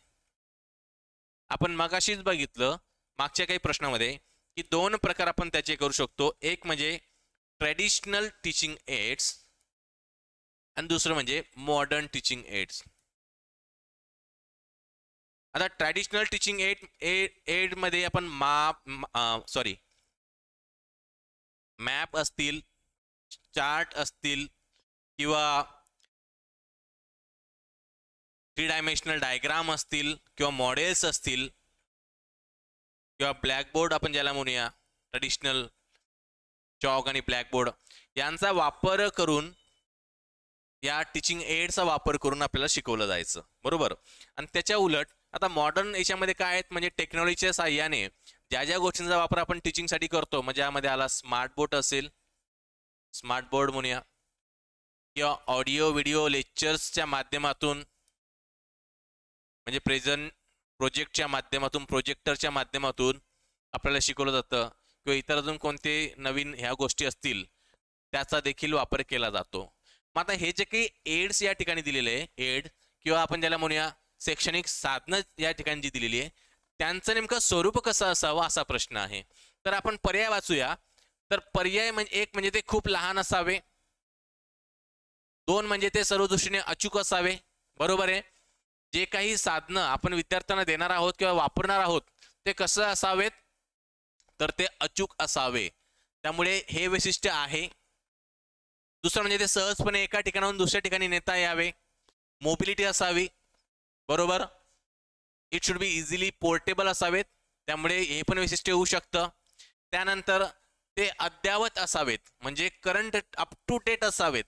Speaker 1: आपण मगाशीच बघितलं मागच्या काही प्रश्नामध्ये की 2 प्रकार आपण त्याचे करू शकतो. एक म्हणजे ट्रेडिशनल टीचिंग एड्स आणि दुसरं म्हणजे मॉडर्न टीचिंग एड्स. आता ट्रॅडिशनल टीचिंग एड मध्ये आपण मॅप असतील, चार्ट असतील किंवा 3 डायमेन्शनल डायग्राम असतील किंवा मॉडेल्स असतील किंवा ब्लॅकबोर्ड आपण ज्याला म्हणूया, ट्रेडिशनल चॉक आणि ब्लॅकबोर्ड यांचा वापर करून, या टीचिंग एडचा वापर करून आपल्याला शिकवलं जायचं. बरोबर. आणि त्याच्या उलट आता मॉडर्न याच्यामध्ये काय आहेत, म्हणजे टेक्नॉलॉजीच्या साहाय्याने ज्या ज्या गोष्टींचा वापर आपण टीचिंगसाठी करतो, म्हणजे यामध्ये आला स्मार्ट बोर्ड असेल, स्मार्ट बोर्ड म्हणूया, किंवा ऑडिओ व्हिडिओ लेक्चर्सच्या माध्यमातून म्हणजे प्रोजेक्टच्या माध्यमातून, प्रोजेक्टरच्या माध्यमातून आपल्याला शिकवलं जातं, किंवा इतर अजून कोणते नवीन ह्या गोष्टी असतील त्याचा देखील वापर केला जातो. मग आता हे जे काही एड्स या ठिकाणी दिलेले आहे, एड किंवा आपण ज्याला म्हणूया शैक्षणिक साधनं या ठिकाणी जी दिलेली आहे, त्यांचं नेमकं स्वरूप कसं असावं असा प्रश्न आहे. तर आपण पर्याय वाचूया. तर पर्याय म्हणजे 1 म्हणजे ते खूप लहान असावे, 2 म्हणजे ते सर्व दृष्टीने अचूक असावे. बरोबर आहे. जे काही साधनं आपण विद्यार्थ्यांना देणार आहोत किंवा वापरणार आहोत ते कसं असावेत, तर ते अचूक असावे. त्यामुळे हे वैशिष्ट्य आहे. दुसरं म्हणजे ते सहजपणे एका ठिकाणाहून दुसऱ्या ठिकाणी नेता यावे, मोबिलिटी असावी. बरोबर. It should B easily portable असावेत, त्यामुळे हे पण वैशिष्ट्य होऊ शकतं. त्यानंतर ते अद्ययावत असावेत, म्हणजे करंट अप टू डेट असावेत.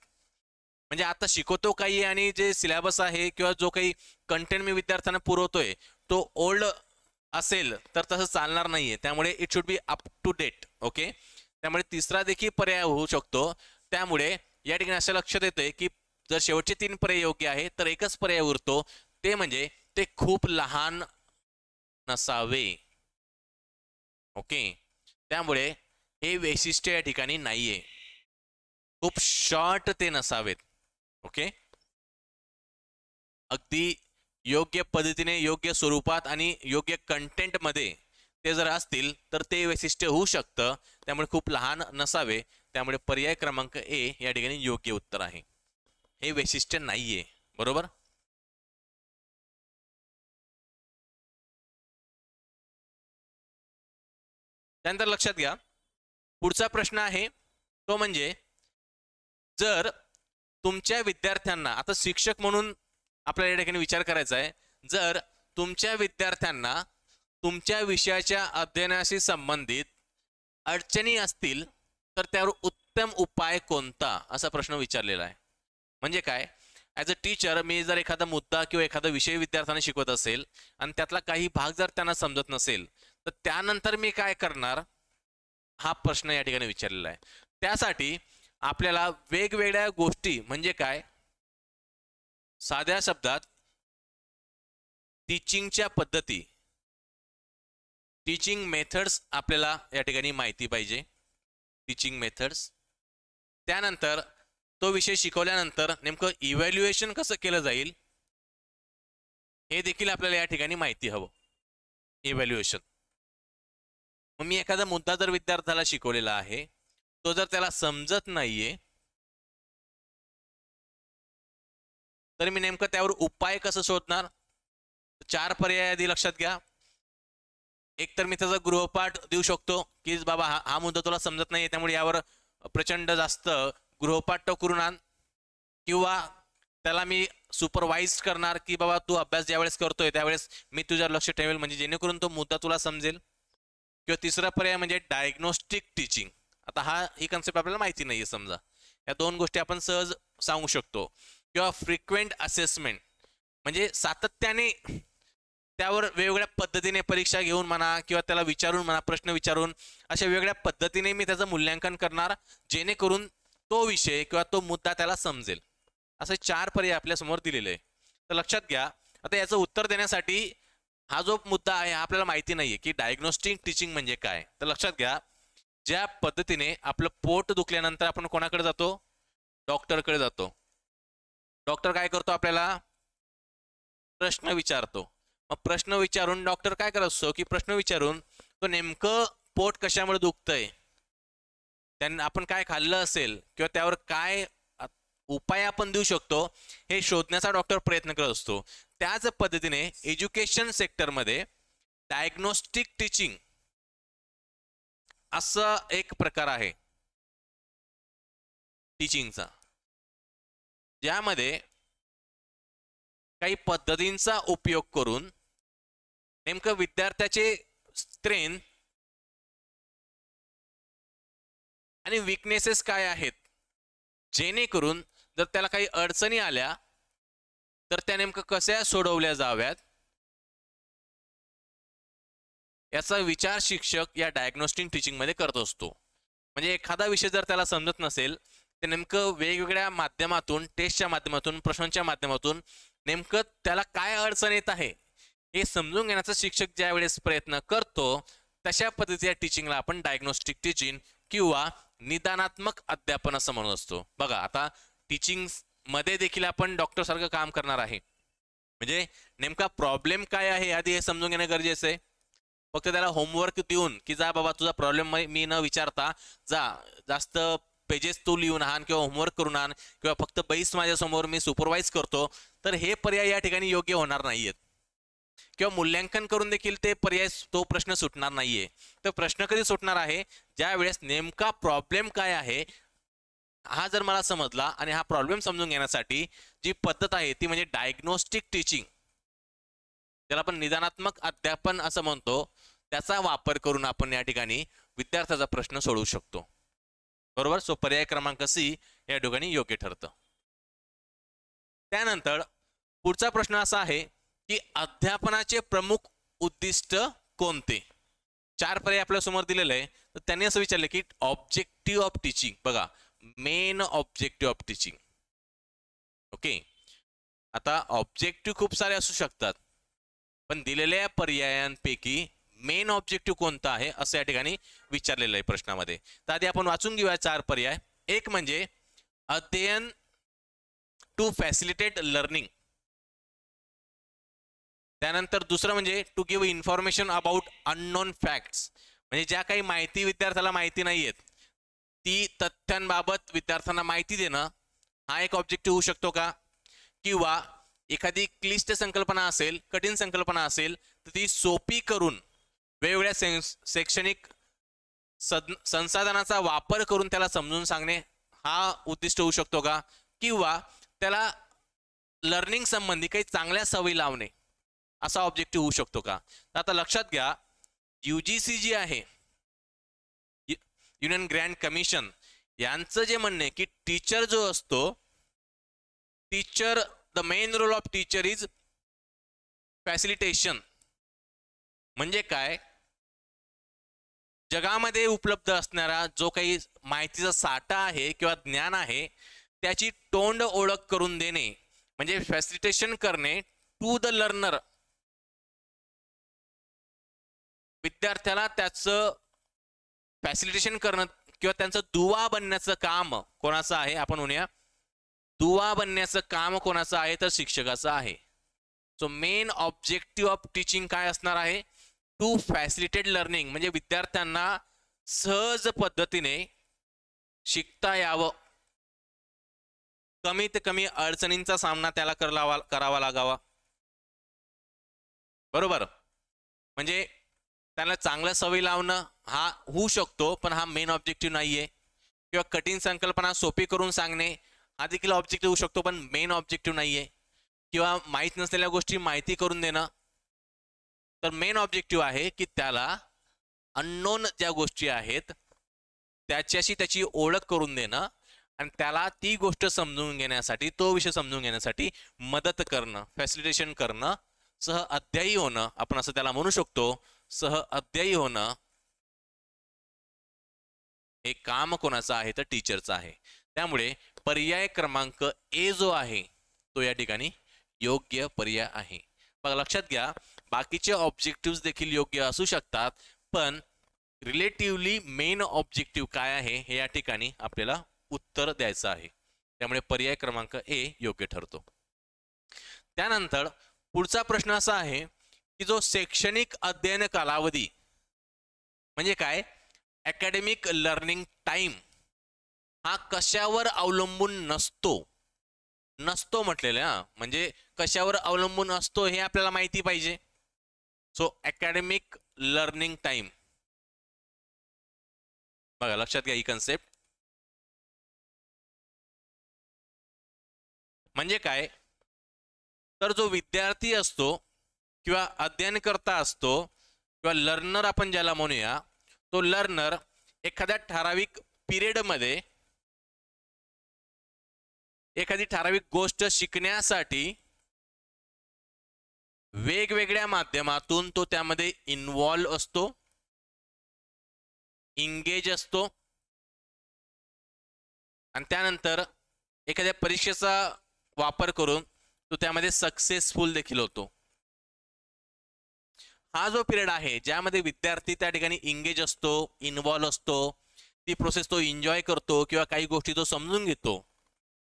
Speaker 1: म्हणजे आता शिकवतो काही आणि जे सिलेबस आहे किंवा जो काही कंटेंट मी विद्यार्थ्यांना पुरवतोय तो ओल्ड असेल तर तसं चालणार नाहीये. त्यामुळे it should be up to date. Okay. त्यामुळे तिसरा देखील पर्याय होऊ शकतो. त्यामुळे या ठिकाणी असं लक्षात येतंय की जर शेवटचे 3 पर्याय योग्य आहे तर एकच पर्याय उरतो, ते म्हणजे ते खूप लहान नसावे. ओके. त्यामुळे हे वैशिष्ट्य या ठिकाणी नाहीये, खूप शॉर्ट ते नसावेत. ओके. अगदी योग्य पद्धतीने, योग्य स्वरूपात आणि योग्य कंटेंट मध्ये ते जर असतील तर ते वैशिष्ट्य होऊ शकतं, त्यामुळे खूप लहान नसावे. त्यामुळे पर्याय क्रमांक ए या ठिकाणी योग्य उत्तर आहे. हे वैशिष्ट्य नाहीये. बरोबर. त्यानंतर लक्षात घ्या, पुढचा प्रश्न आहे तो म्हणजे, जर तुमच्या विद्यार्थ्यांना, आता शिक्षक म्हणून आपल्याला या ठिकाणी विचार करायचा आहे, जर तुमच्या विद्यार्थ्यांना तुमच्या विषयाच्या अध्ययनाशी संबंधित अडचणी असतील तर त्यावर उत्तम उपाय कोणता, असा प्रश्न विचारलेला आहे. म्हणजे काय, ॲज अ टीचर मी जर एखादा मुद्दा किंवा एखादा विषय विद्यार्थ्यांना शिकवत असेल आणि त्यातला काही भाग जर त्यांना समजत नसेल तर त्यानंतर मी काय करणार, हा प्रश्न या ठिकाणी विचारलेला आहे. त्यासाठी आपल्याला वेगवेगळ्या गोष्टी, म्हणजे काय, साध्या शब्दात टीचिंगच्या पद्धती, टीचिंग मेथड्स आपल्याला या ठिकाणी माहिती पाहिजे. Teaching methods. त्यानंतर तो विषय शिकवल्यानंतर नेमकं इव्हॅल्युएशन कसं केलं जाईल हे देखील आपल्याला या ठिकाणी माहिती हवं. इव्हॅल्युएशन. मग मी एखादा मुद्दा जर विद्यार्थ्याला शिकवलेला आहे, तो जर त्याला समजत नाहीये तर मी नेमकं त्यावर उपाय कसं शोधणार. 4 पर्याय आधी लक्षात घ्या. एक तर मी त्याचा गृहपाठ देऊ शकतो की बाबा हा मुद्दा तुला समजत नाही त्यामुळे यावर प्रचंड जास्त गृहपाठ करून आण, किंवा त्याला मी सुपरवाइज करणार की बाबा तू अभ्यास ज्यावेळेस करतोय त्यावेळेस मी तुझ्यावर लक्ष ठेवेल म्हणजे जेणेकरून तो मुद्दा तुला समजेल. किंवा तिसरा पर्याय म्हणजे डायग्नोस्टिक टीचिंग. आता ही कन्सेप्ट आपल्याला माहिती नाहीये समजा, या 2 गोष्टी आपण सहज सांगू शकतो. किंवा फ्रिक्वेंट असेसमेंट, म्हणजे सातत्याने त्यावर वेगवेगळ्या पद्धतीने परीक्षा घेऊन म्हणा किंवा त्याला विचारून म्हणा, प्रश्न विचारून अशा वेगवेगळ्या पद्धतीने मी त्याचं मूल्यांकन करणार जेणेकरून तो विषय किंवा तो मुद्दा त्याला समजेल. असे 4 पर्याय आपल्या समोर दिलेले आहे. तर लक्षात घ्या, आता याचं उत्तर देण्यासाठी हा जो मुद्दा आहे आपल्याला माहिती नाहीये की डायग्नोस्टिक टीचिंग म्हणजे काय. तर लक्षात घ्या, ज्या पद्धतीने आपलं पोट दुखल्यानंतर आपण कोणाकडे जातो, डॉक्टरकडे जातो. डॉक्टर काय करतो, आपल्याला प्रश्न विचारतो. मग प्रश्न विचारून डॉक्टर काय करत असतो की प्रश्न विचारून तो नेमकं पोट कशामुळे दुखतंय, त्यांना आपण काय खाल्लं असेल किंवा त्यावर काय उपाय आपण देऊ शकतो हे शोधण्याचा डॉक्टर प्रयत्न करत असतो. त्याच पद्धतीने एज्युकेशन सेक्टरमध्ये डायग्नोस्टिक टीचिंग असा एक प्रकार आहे टीचिंगचा, ज्यामध्ये काही पद्धतींचा उपयोग करून नेमकं विद्यार्थ्याचे स्ट्रेंथ आणि वीकनेसेस काय आहेत, जेणेकरून जर त्याला काही अडचणी आल्या तर त्या नेमकं कशा सोडवल्या जाव्यात याचा विचार शिक्षक या डायग्नोस्टिक टीचिंग मध्ये करत असतो. म्हणजे एखादा विषय जर त्याला समजत नसेल तर नेमकं वेगवेगळ्या माध्यमातून, टेस्टच्या माध्यमातून, प्रश्नांच्या माध्यमातून नेमकं त्याला काय अडचण येत आहे हे समजून घेण्याचा शिक्षक ज्या वेळेस प्रयत्न करतो तशा पद्धतीच्या टीचिंगला आपण डायग्नोस्टिक टीचिंग किंवा निदानात्मक अध्यापन असं म्हणत असतो. बघा, आता टीचिंग मध्ये देखील आपण डॉक्टर सारखं काम करणार आहे. म्हणजे नेमका प्रॉब्लेम काय आहे आधी हे समजून घेणं गरजेचं आहे. फक्त त्याला होमवर्क देऊन की जा बाबा तुझा प्रॉब्लेम मी न विचारता जा जास्त पेजेस तू लिहून आण किंवा होमवर्क करून आण किंवा फक्त बैस माझ्यासमोर मी सुपरवाइज करतो, तर हे पर्याय या ठिकाणी योग्य होणार नाहीयेत. किंवा मूल्यांकन करून देखील ते पर्याय, तो प्रश्न सुटणार नाहीये. तर प्रश्न कधी सुटणार आहे, ज्या वेळेस नेमका प्रॉब्लेम काय आहे हा जर मला समजला आणि हा प्रॉब्लेम समजून घेण्यासाठी जी पद्धत आहे ती म्हणजे डायग्नोस्टिक टीचिंग, त्याला आपण निदानात्मक अध्यापन असं म्हणतो, त्याचा वापर करून आपण या ठिकाणी विद्यार्थ्याचा प्रश्न सोडवू शकतो. बरोबर. सो पर्याय क्रमांक सी या ठिकाणी योग्य ठरतं. त्यानंतर पुढचा प्रश्न असा आहे की अध्यापनाचे प्रमुख उद्दिष्ट कोणते. 4 पर्याय आपल्या समोर दिलेले आहे. तर त्यांनी असं विचारले की ऑब्जेक्टिव्ह ऑफ टीचिंग. बघा, main objective of teaching. Okay, आता ऑब्जेक्टिव्ह खूप सारे असू शकतात, पण दिलेल्या पर्यायांपैकी मेन ऑब्जेक्टिव्ह कोणता आहे असं या ठिकाणी विचारलेलं आहे प्रश्नामध्ये. तर आधी आपण वाचून घेऊया 4 पर्याय. एक म्हणजे अध्ययन टू फॅसिलिटेट लर्निंग. त्यानंतर दुसरं म्हणजे to give information about unknown facts, म्हणजे ज्या काही माहिती विद्यार्थ्याला माहिती नाही आहेत ती तथ्यांबाबत विद्यार्थ्यांना माहिती देणं, हा एक ऑब्जेक्टिव्ह होऊ शकतो का? किंवा एखादी क्लिष्ट संकल्पना असेल, कठीण संकल्पना असेल तर ती सोपी करून वेगवेगळ्या शैक्षणिक संसाधनाचा वापर करून त्याला समजून सांगणे, हा उद्दिष्ट होऊ शकतो का? किंवा त्याला लर्निंग संबंधी काही चांगल्या सवयी लावणे, असा ऑब्जेक्टिव्ह होऊ शकतो का? तर आता लक्षात घ्या, UGC जी आहे, युनियन ग्रँड कमिशन, यांचं जे म्हणणे की टीचर जो असतो, teacher, the main role of teacher is facilitation. म्हणजे काय? जगामध्ये उपलब्ध असणारा जो काही माहितीचा साठा आहे किंवा ज्ञान आहे त्याची तोंड ओळख करून देणे, म्हणजे फॅसिलिटेशन करणे टू द लर्नर. विद्यार्थ्याला त्याचं फॅसिलिटेशन करणं किंवा त्यांचं दुवा बनण्याचं काम कोणाचं आहे? आपण म्हणूया दुवा बनण्याचं काम कोणाचं आहे? तर शिक्षकाचं आहे. So main objective of teaching काय असणार आहे? टू फॅसिलिटेट लर्निंग, म्हणजे विद्यार्थ्यांना सहज पद्धतीने शिकता यावं, कमीत कमी अडचणींचा सामना त्याला करावा लागावा. बरोबर? म्हणजे त्याला चांगल्या सवयी लावणं हा होऊ शकतो, पण हा मेन ऑब्जेक्टिव्ह नाहीये. किंवा कठीण संकल्पना सोपी करून सांगणे हा देखील ऑब्जेक्टिव्ह होऊ शकतो, पण मेन ऑब्जेक्टिव्ह नाहीये. किंवा माहीत नसलेल्या गोष्टी माहिती करून देणं, तर मेन ऑब्जेक्टिव्ह आहे की त्याला अननोन ज्या गोष्टी आहेत त्याच्याशी त्याची ओळख करून देणं आणि त्याला ती गोष्ट समजून घेण्यासाठी, तो विषय समजून घेण्यासाठी मदत करणं, फॅसिलिटेशन करणं, सह अध्यायी होणं, आपण असं त्याला म्हणू शकतो. सह अध्यायी होणं हे काम कोणाचं आहे? तर टीचरचं आहे. त्यामुळे पर्याय क्रमांक ए जो आहे तो या ठिकाणी योग्य पर्याय आहे. बघा लक्षात घ्या, बाकीचे ऑब्जेक्टिव्ह देखील योग्य असू शकतात, पण रिलेटिव्हली मेन ऑब्जेक्टिव्ह काय आहे हे या ठिकाणी आपल्याला उत्तर द्यायचं आहे. त्यामुळे पर्याय क्रमांक ए योग्य ठरतो. त्यानंतर पुढचा प्रश्न असा आहे की जो शैक्षणिक अध्ययन कालावधी म्हणजे काय, अकॅडमिक लर्निंग टाइम, हा कशावर अवलंबून नसतो. नसतो म्हटलेलं आहे, म्हणजे कशावर अवलंबून असतो हे आपल्याला माहिती पाहिजे. सो अकॅडमिक लर्निंग टाइम, बघा लक्षात घ्या ही कन्सेप्ट. म्हणजे काय, तर जो विद्यार्थी असतो किंवा अध्ययनकर्ता असतो किंवा लर्नर आपण ज्याला म्हणूया, तो लर्नर एखाद्या ठराविक पिरियडमध्ये एखादी ठराविक गोष्ट शिकण्यासाठी वेगवेगळ्या माध्यमातून तो त्यामध्ये इन्व्हॉल्व असतो, इंगेज असतो आणि त्यानंतर एखाद्या परीक्षेचा वापर करून तो त्यामध्ये सक्सेसफुल देखील होतो. हा जो पिरियड आहे ज्यामध्ये विद्यार्थी त्या ठिकाणी इंगेज असतो, इन्व्हॉल्व असतो, ती प्रोसेस तो एन्जॉय करतो किंवा काही गोष्टी तो समजून घेतो,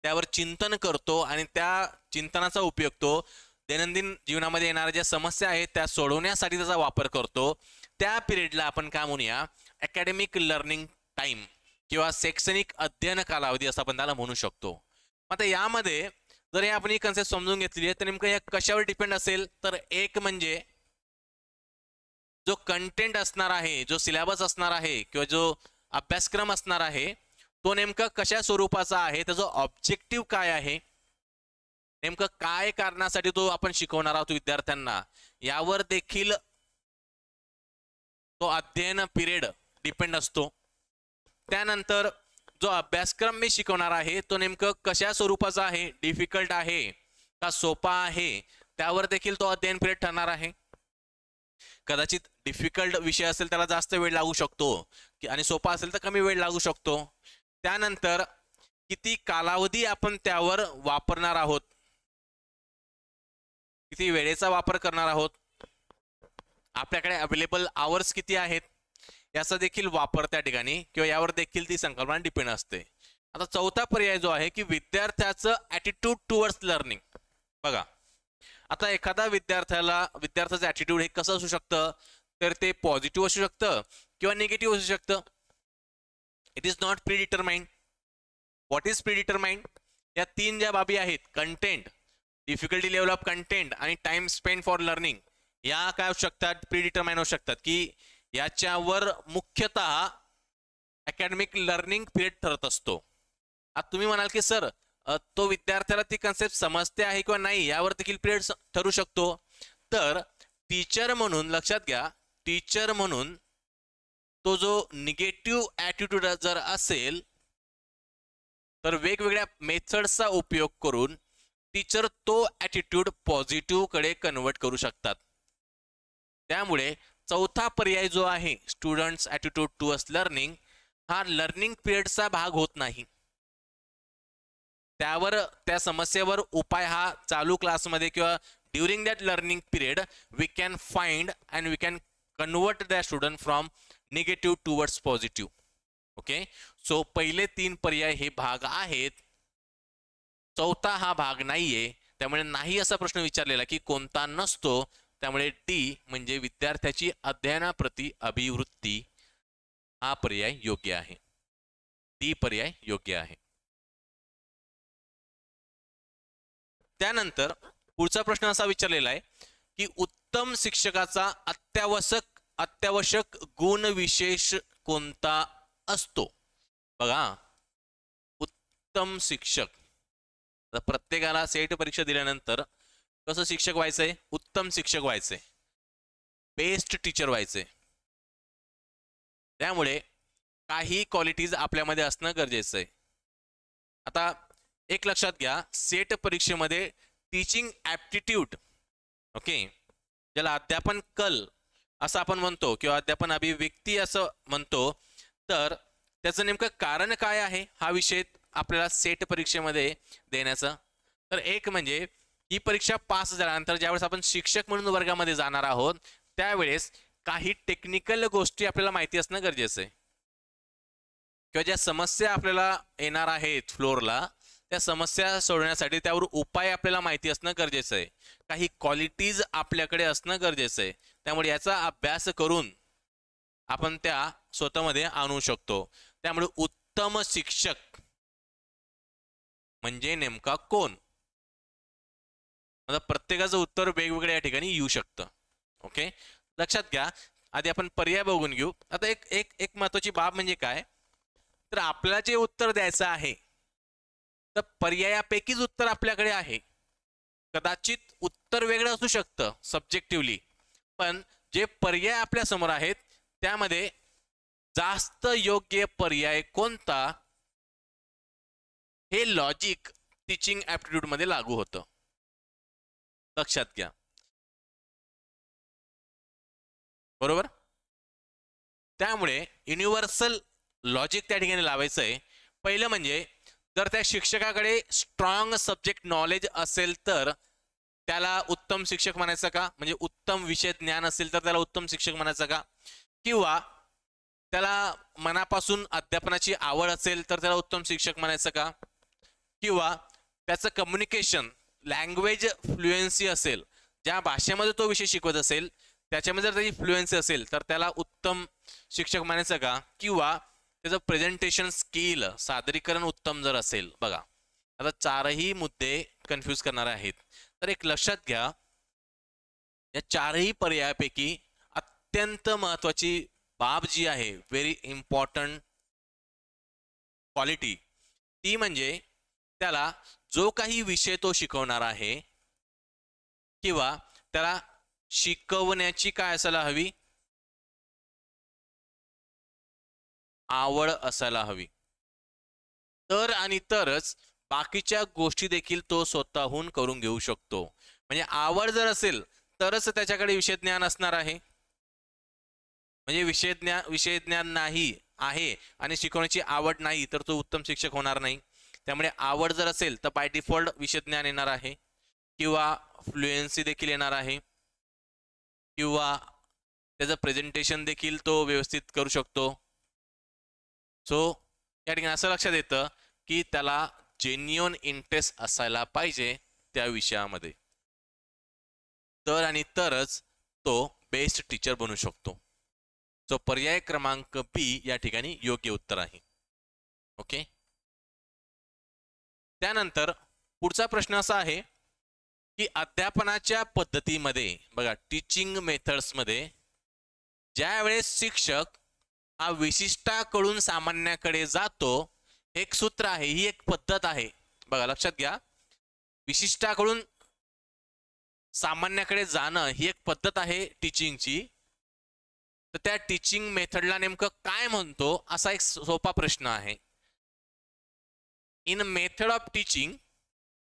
Speaker 1: त्यावर चिंतन करतो आणि त्या चिंतनाचा उपयोग तो दैनंदिन जीवनामध्ये येणाऱ्या ज्या समस्या आहेत त्या सोडवण्यासाठी त्याचा वापर करतो, त्या पिरियडला आपण काय म्हणूया, अकॅडमिक लर्निंग टाइम किंवा शैक्षणिक अध्ययन कालावधी असं आपण त्याला म्हणू शकतो. आता यामध्ये जर हे आपण ही कन्सेप्ट समजून घेतली आहे तर नेमकं या कशावर डिपेंड असेल, तर एक म्हणजे जो कंटेंट असणार आहे, जो सिलेबस असणार आहे किंवा जो अभ्यासक्रम असणार आहे तो नेमका कशा स्वरूपाचा आहे, त्याचा ऑब्जेक्टिव्ह काय आहे, नेमकं काय कारणासाठी तो आपण शिकवणार आहोत विद्यार्थ्यांना, यावर देखील तो अध्ययन पिरियड डिपेंड असतो. त्यानंतर जो अभ्यासक्रम मी शिकवणार आहे तो नेमकं कशा स्वरूपाचा आहे, डिफिकल्ट आहे का सोपा आहे, त्यावर देखील तो अध्ययन पिरियड ठरणार आहे. कदाचित डिफिकल्ट विषय असेल त्याला जास्त वेळ लागू शकतो आणि सोपा असेल तर कमी वेळ लागू शकतो. त्यानंतर किती कालावधी आपण त्यावर वापरणार आहोत, किती वेळेचा वापर करणार आहोत, आपल्याकडे अवेलेबल आवर्स किती आहेत, याचा देखील वापर त्या ठिकाणी किंवा यावर देखील ती संकल्पना डिपेंड असते. आता चौथा पर्याय जो आहे की विद्यार्थ्याचं ॲटिट्यूड टुवर्ड्स लर्निंग. बघा आता एखादा विद्यार्थ्याचं ॲटिट्यूड हे कसं असू शकतं, तर ते पॉझिटिव्ह असू शकतं किंवा निगेटिव्ह असू शकतं. It is not pre determined. What is pre determined? या तीन ज्या बाबी आहेत, content, difficulty level of content आणि टाइम स्पेंड फॉर लर्निंग, या काय होऊ शकतात, प्री डिटरमाइन होऊ शकतात, की याच्यावर मुख्यतः अकॅडमिक लर्निंग पिरियड ठरत असतो. आता तुम्ही म्हणाल की सर तो विद्यार्थ्याला ती कन्सेप्ट समजते आहे किंवा नाही यावर देखील पिरियड ठरू शकतो. तर टीचर म्हणून लक्षात घ्या, टीचर म्हणून तो जो निगेटिव्ह ॲटिट्यूड जर असेल तर वेगवेगळ्या मेथड्सचा उपयोग करून टीचर तो ॲटिट्यूड पॉझिटिव्ह कडे कन्वर्ट करू शकतात. त्यामुळे चौथा पर्याय जो आहे, स्टुडंट्स ॲटिट्यूड टुवर्ड्स लर्निंग, हा लर्निंग पिरियडचा भाग होत नाही. त्यावर त्या समस्येवर उपाय हा चालू क्लासमध्ये किंवा during that learning period we can find and we can convert the student from negative towards positive. Okay, so पहिले तीन पर्याय हे भाग आहेत, चौथा हा भाग नाहीये. त्यामुळे नाही असा प्रश्न विचारलेला की कोणता नसतो. त्यामुळे डी म्हणजे विद्यार्थ्याची अध्ययनाप्रती अभिवृत्ती हा पर्याय योग्य आहे. डी पर्याय योग्य आहे. त्यानंतर पुढचा प्रश्न असा विचारलेला आहे की उत्तम शिक्षकाचा अत्यावश्यक गुण विशेष कोणता असतो? बघा, उत्तम शिक्षक, प्रत्येकाला सेट परीक्षा दिल्यानंतर कसं शिक्षक व्हायचंय? उत्तम शिक्षक व्हायचंय, बेस्ट टीचर व्हायचंय. त्यामुळे काही क्वालिटीज आपल्यामध्ये असणं गरजेचं आहे. आता एक लक्षात घ्या, सेट परीक्षेमध्ये टीचिंग ॲप्टिट्यूड, ओके, ज्याला अध्यापन कल असं आपण म्हणतो किंवा अध्यापन अभिव्यक्ती असं म्हणतो, तर त्याचं नेमकं कारण काय आहे हा विषय आपल्याला सेट परीक्षेमध्ये देण्याचा. तर एक म्हणजे ही परीक्षा पास झाल्यानंतर ज्यावेळेस आपण शिक्षक म्हणून वर्गामध्ये जाणार आहोत त्यावेळेस काही टेक्निकल गोष्टी आपल्याला माहिती असणं गरजेचं आहे, किंवा ज्या समस्या आपल्याला येणार आहेत फ्लोअरला त्या समस्या सोडवण्यासाठी त्यावर उपाय आपल्याला माहिती असणं गरजेचं आहे. काही क्वालिटीज आपल्याकडे असणं गरजेचं आहे. त्यामुळे याचा अभ्यास करून आपण त्या स्वतःमध्ये आणू शकतो. त्यामुळे उत्तम शिक्षक म्हणजे नेमका कोण? मतलब प्रत्येकाचं उत्तर वेगवेगळ्या या ठिकाणी येऊ शकतं. ओके, लक्षात घ्या. आधी आपण पर्याय बघून घेऊ. आता एक एक एक महत्वाची बाब म्हणजे काय, तर आपल्याला जे उत्तर द्यायचं आहे तर पर्यायापैकीच उत्तर आपल्याकडे आहे. कदाचित उत्तर वेगळं असू शकतं सब्जेक्टिव्हली, पण जे पर्याय आपल्या समोर आहेत त्यामध्ये जास्त योग्य पर्याय कोणता हे लॉजिक टीचिंग ॲप्टिट्यूड मध्ये लागू होतं. लक्षात घ्या, बरोबर. त्यामुळे युनिव्हर्सल लॉजिक त्या ठिकाणी लावायचं आहे. पहिलं म्हणजे जर त्या शिक्षकाकडे स्ट्रॉंग सब्जेक्ट नॉलेज असेल तर त्याला उत्तम शिक्षक म्हणायचं का? म्हणजे उत्तम विषय ज्ञान असेल तर त्याला उत्तम शिक्षक म्हणायचं का? किंवा त्याला मनापासून अध्यापनाची आवड असेल तर त्याला उत्तम शिक्षक म्हणायचं का? किंवा त्याचं कम्युनिकेशन लँग्वेज फ्लुएन्सी असेल, ज्या भाषेमध्ये तो विषय शिकवत असेल त्याच्यामध्ये जर त्याची फ्लुएन्सी असेल तर त्याला उत्तम शिक्षक म्हणायचं का? किंवा त्याचं प्रेझेंटेशन स्किल, सादरीकरण उत्तम जर असेल. बघा, आता चारही मुद्दे कन्फ्यूज करणारे आहेत. तर एक लक्षात घ्या, या चारही पर्यायापैकी अत्यंत महत्वाची बाब जी आहे, व्हेरी इम्पॉर्टंट क्वालिटी, ती म्हणजे त्याला जो काही विषय तो शिकवणार आहे किंवा त्याला शिकवण्याची काय असायला हवी, आवड असायला हवी. तर आणि तरच बाकीच्या गोष्टी देखील तो स्वतःहून करून घेऊ शकतो. म्हणजे आवड जर असेल तरच त्याच्याकडे विषय ज्ञान असणार आहे. म्हणजे विषय ज्ञान नाही आहे आणि शिकवण्याची आवड नाही तर तो उत्तम शिक्षक होणार नाही. त्यामुळे आवड जर असेल तर बाय डिफॉल्ट विषय ज्ञान येणार आहे किंवा फ्लुएन्सी देखील येणार आहे किंवा त्याचं प्रेझेंटेशन देखील तो व्यवस्थित करू शकतो. सो या ठिकाणी असं लक्षात येतं की त्याला जेन्युइन इंटरेस्ट असायला पाहिजे त्या विषयामध्ये. तर आणि तरच तो बेस्ट टीचर बनू शकतो. सो पर्याय क्रमांक बी या ठिकाणी योग्य उत्तर आहे. ओके. त्यानंतर पुढचा प्रश्न असा आहे की अध्यापनाच्या पद्धतीमध्ये बघा, टीचिंग मेथड्समध्ये ज्या वेळेस शिक्षक हा विशिष्टाकडून सामान्याकडे जातो, एक सूत्र आहे, ही एक पद्धत आहे. बघा लक्षात घ्या, विशिष्टाकडून सामान्याकडे जाणं ही एक पद्धत आहे टीचिंगची. तर त्या टीचिंग मेथडला नेमकं काय म्हणतो, असा एक सोपा प्रश्न आहे. In method of teaching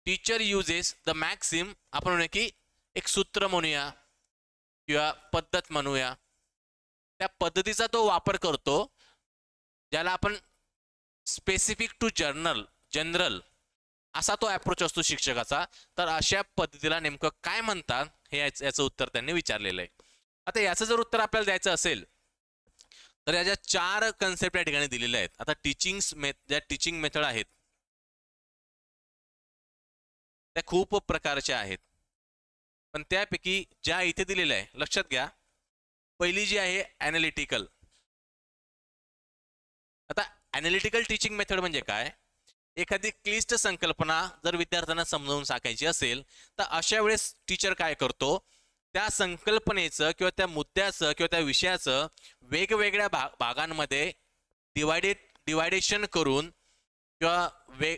Speaker 1: teacher uses the maxim, आपण म्हणूया की एक सूत्र म्हणूया किंवा पद्धत म्हणूया, त्या पद्धतीचा तो वापर करतो ज्याला आपण स्पेसिफिक टू जनरल असा तो अप्रोच असतो शिक्षकाचा. तर अशा पद्धतीला नेमकं काय म्हणतात हे याचं उत्तर त्यांनी विचारलेलं आहे. आता याचं जर उत्तर आपल्याला द्यायचं असेल तर याच्या 4 कन्सेप्ट या ठिकाणी दिलेल्या आहेत. आता ज्या टीचिंग मेथड आहेत त्या खूप प्रकारच्या आहेत, पण त्यापैकी ज्या इथे दिलेल्या आहे लक्षात घ्या, पहिली जी आहे ॲनालिटिकल. आता ॲनालिटिकल टीचिंग मेथड म्हणजे काय, एखादी क्लिष्ट संकल्पना जर विद्यार्थ्यांना समजावून सांगायची असेल तर अशा वेळेस टीचर काय करतो, त्या संकल्पनेचं किंवा त्या मुद्द्याचं किंवा त्या विषयाचं वेगवेगळ्या भागांमध्ये डिवायडेशन करून किंवा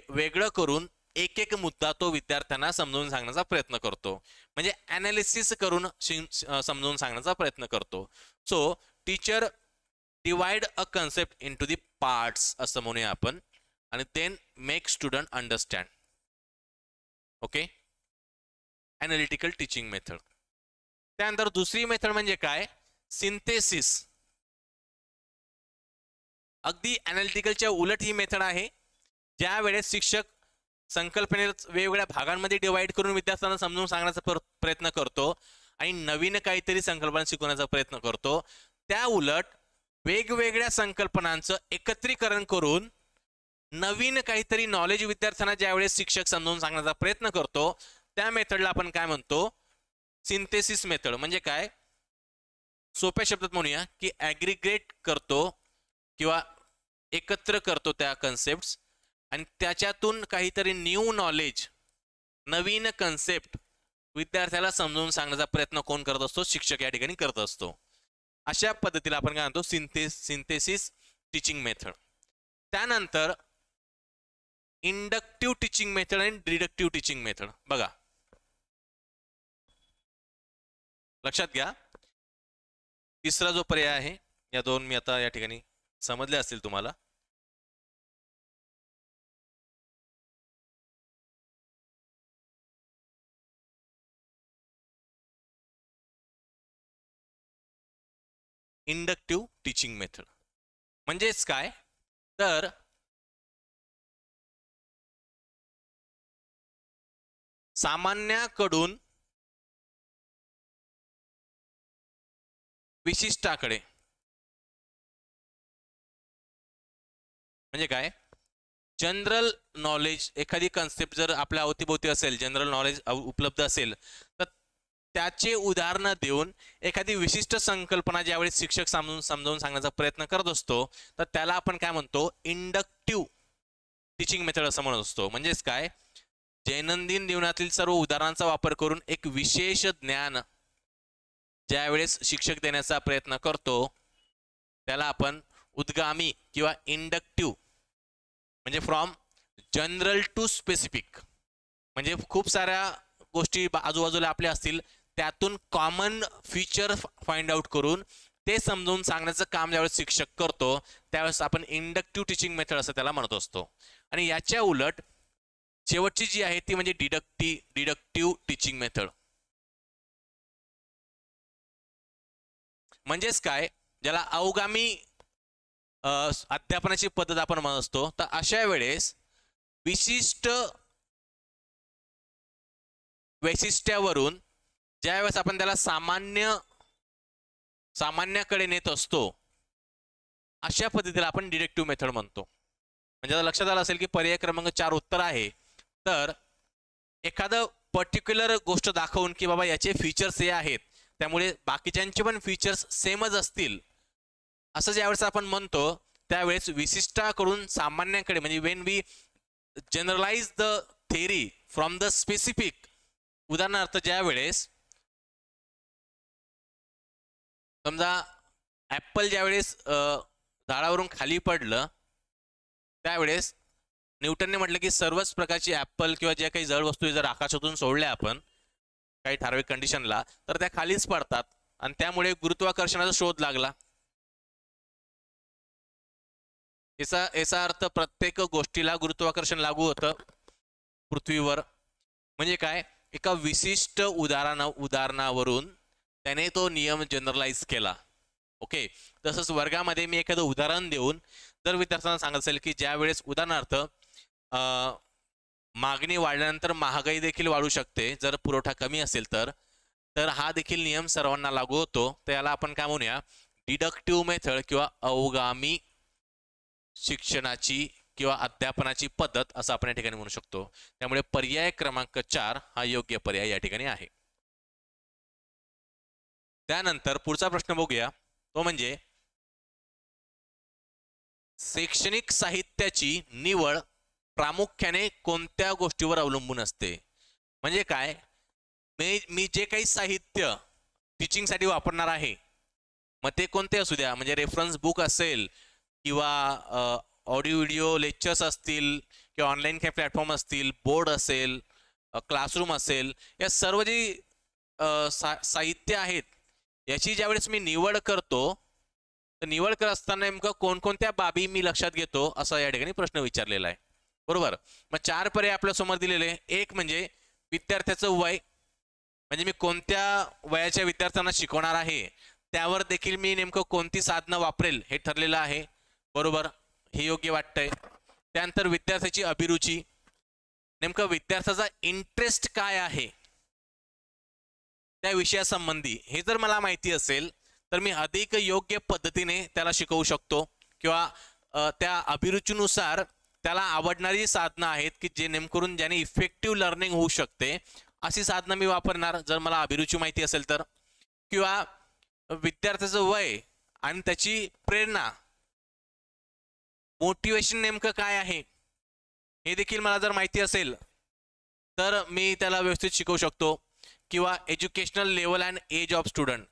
Speaker 1: वेगळं करून एक एक मुद्दा तो विद्यार्थ्यांना समजावून सांगण्याचा प्रयत्न करतो. म्हणजे ॲनालिसिस करून समजावून सांगण्याचा प्रयत्न करतो. So teacher divide a concept into the parts असं म्हणूया आपण, आणि then make student understand. Okay, analytical teaching method. त्यानंतर दुसरी मेथड म्हणजे काय, सिंथेसिस. अगदी ॲनालिटिकलच्या उलट ही मेथड आहे. ज्या वेळेस शिक्षक संकल्पनेला वेगवेगळ्या भागांमध्ये डिवाइड करून विद्यार्थ्यांना समजून सांगण्याचा प्रयत्न करतो आणि नवीन काहीतरी संकल्पना शिकवण्याचा प्रयत्न करतो, त्या उलट वेगवेगळ्या संकल्पनांचं एकत्रीकरण करून नवीन काहीतरी नॉलेज विद्यार्थ्यांना ज्यावेळेस शिक्षक समजावून सांगण्याचा प्रयत्न करतो, त्या मेथडला आपण काय म्हणतो, सिंथेसिस मेथड. म्हणजे काय, सोप्या शब्दात म्हणूया की ॲग्रिगेट करतो किंवा एकत्र करतो त्या कन्सेप्ट्स आणि त्याच्यातून काहीतरी न्यू नॉलेज, नवीन कन्सेप्ट विद्यार्थ्याला समजावून सांगण्याचा प्रयत्न कोण करत असतो, शिक्षक या ठिकाणी करत असतो. अशा पद्धतीला आपण काय म्हणतो, सिंथेसिस टीचिंग मेथड. त्यानंतर इंडक्टिव्ह टीचिंग मेथड आणि डिडक्टिव्ह टीचिंग मेथड. बघा लक्षात घ्या, तिसरा जो पर्याय आहे, या दोन मी आता या ठिकाणी समजले असतील तुम्हाला. इंडक्टिव्ह टीचिंग मेथड म्हणजेच काय, तर सामान्याकडून विशिष्टाकडे, म्हणजे काय, जनरल नॉलेज, एखादी कन्सेप्ट जर आपल्या अवतीभोवती असेल, जनरल नॉलेज उपलब्ध असेल, तर त्याचे उदाहरणं देऊन एखादी विशिष्ट संकल्पना ज्यावेळेस शिक्षक समजावून सांगण्याचा प्रयत्न करत असतो तर त्याला आपण काय म्हणतो, इंडक्टिव्ह टीचिंग मेथड असं म्हणत असतो. म्हणजेच काय, दैनंदिन जीवनातील सर्व उदाहरणांचा वापर करून एक विशेष ज्ञान ज्यावेळेस शिक्षक देण्याचा प्रयत्न करतो त्याला आपण उद्गामी किंवा इंडक्टिव्ह, म्हणजे फ्रॉम जनरल टू स्पेसिफिक, म्हणजे खूप साऱ्या गोष्टी आजूबाजूला आपल्या असतील त्यातून कॉमन फीचर फाइंड आउट करून ते समजावून सांगण्याचं काम ज्यावेळेस शिक्षक करतो त्यावेळेस आपण इंडक्टिव्ह टीचिंग मेथड असं त्याला म्हणत असतो. आणि याच्या उलट शेवटची जी आहे ती म्हणजे डिडक्टिव्ह टीचिंग मेथड. म्हणजेच काय, ज्याला अवगामी अध्यापनाची पद्धत आपण म्हणत असतो. तर अशा वेळेस विशिष्ट वैशिष्ट्यावरून ज्यावेळेस आपण त्याला सामान्याकडे नेत असतो अशा पद्धतीला आपण डिडक्टिव्ह मेथड म्हणतो. म्हणजे आता लक्षात आलं असेल की पर्याय क्रमांक 4 उत्तर आहे. तर एखादं पर्टिक्युलर गोष्ट दाखवून की बाबा याचे फीचर्स हे आहेत त्यामुळे बाकीच्यांचे पण फीचर्स सेमच असतील असं ज्यावेळेस आपण म्हणतो त्यावेळेस विशिष्टाकडून सामान्यांकडे म्हणजे when we generalize the theory from the specific. उदाहरणार्थ ज्यावेळेस समजा ॲपल ज्यावेळेस झाडावरून खाली पडलं त्यावेळेस न्यूटनने म्हटलं की सर्वच प्रकारची ॲपल किंवा ज्या काही जड वस्तू जर आकाशातून सोडल्या आपण काही ठराविक कंडिशनला तर त्या खालीच पडतात आणि त्यामुळे गुरुत्वाकर्षणाचा शोध लागला. याचा अर्थ प्रत्येक गोष्टीला गुरुत्वाकर्षण लागू होतं पृथ्वीवर. म्हणजे काय एका विशिष्ट उदाहरणावरून त्याने तो नियम जनरलाइज केला. ओके. तसंच वर्गामध्ये मी एखादं उदाहरण देऊन जर विद्यार्थ्यांना सांगत असेल की ज्या वेळेस उदाहरणार्थ मागणी वाढल्यानंतर महागाई देखील वाढू शकते जर पुरवठा कमी असेल तर हा देखील नियम सर्वांना लागू होतो. तर याला आपण काय म्हणूया डिडक्टिव्ह मेथड किंवा अवगामी शिक्षणाची किंवा अध्यापनाची पद्धत असं आपण या ठिकाणी म्हणू शकतो. त्यामुळे पर्याय क्रमांक 4 हा योग्य पर्याय या ठिकाणी आहे. त्यानंतर पुढचा प्रश्न बघूया तो म्हणजे शैक्षणिक साहित्याची निवड प्रामुख्याने कोणत्या गोष्टीवर अवलंबून असते. म्हणजे काय मी जे काही साहित्य टीचिंगसाठी वापरणार आहे मग ते कोणते असू द्या म्हणजे रेफरन्स बुक असेल किंवा ऑडिओ व्हिडिओ लेक्चर्स असतील किंवा ऑनलाईन काही प्लॅटफॉर्म असतील बोर्ड असेल क्लासरूम असेल या सर्व जी साहित्य आहेत याची ज्यावेळेस मी निवड करतो तर निवड करत असताना नेमकं कोणकोणत्या बाबी मी लक्षात घेतो असा या ठिकाणी प्रश्न विचारलेला आहे. बरोबर. मग 4 पर्याय आपल्या समोर दिलेले. एक म्हणजे विद्यार्थ्याचं वय म्हणजे मी कोणत्या वयाच्या विद्यार्थ्यांना शिकवणार आहे त्यावर देखील मी नेमकं कोणती साधनं वापरेल हे ठरलेलं आहे. बरोबर. हे योग्य वाटतंय. त्यानंतर विद्यार्थ्याची अभिरुची नेमकं विद्यार्थ्याचा इंटरेस्ट काय आहे त्या विषयासंबंधी हे जर मला माहिती असेल तर मी अधिक योग्य पद्धतीने त्याला शिकवू शकतो किंवा त्या अभिरुचीनुसार त्याला आवडणारी साधनं आहेत की जे नेमकरून ज्याने इफेक्टिव्ह लर्निंग होऊ शकते अशी साधनं मी वापरणार जर मला अभिरुची माहिती असेल तर. किंवा विद्यार्थ्याचं वय आणि त्याची प्रेरणा मोटिवेशन नेमकं काय आहे हे देखील मला जर माहिती असेल तर मी त्याला व्यवस्थित शिकवू शकतो. किंवा educational level and age of student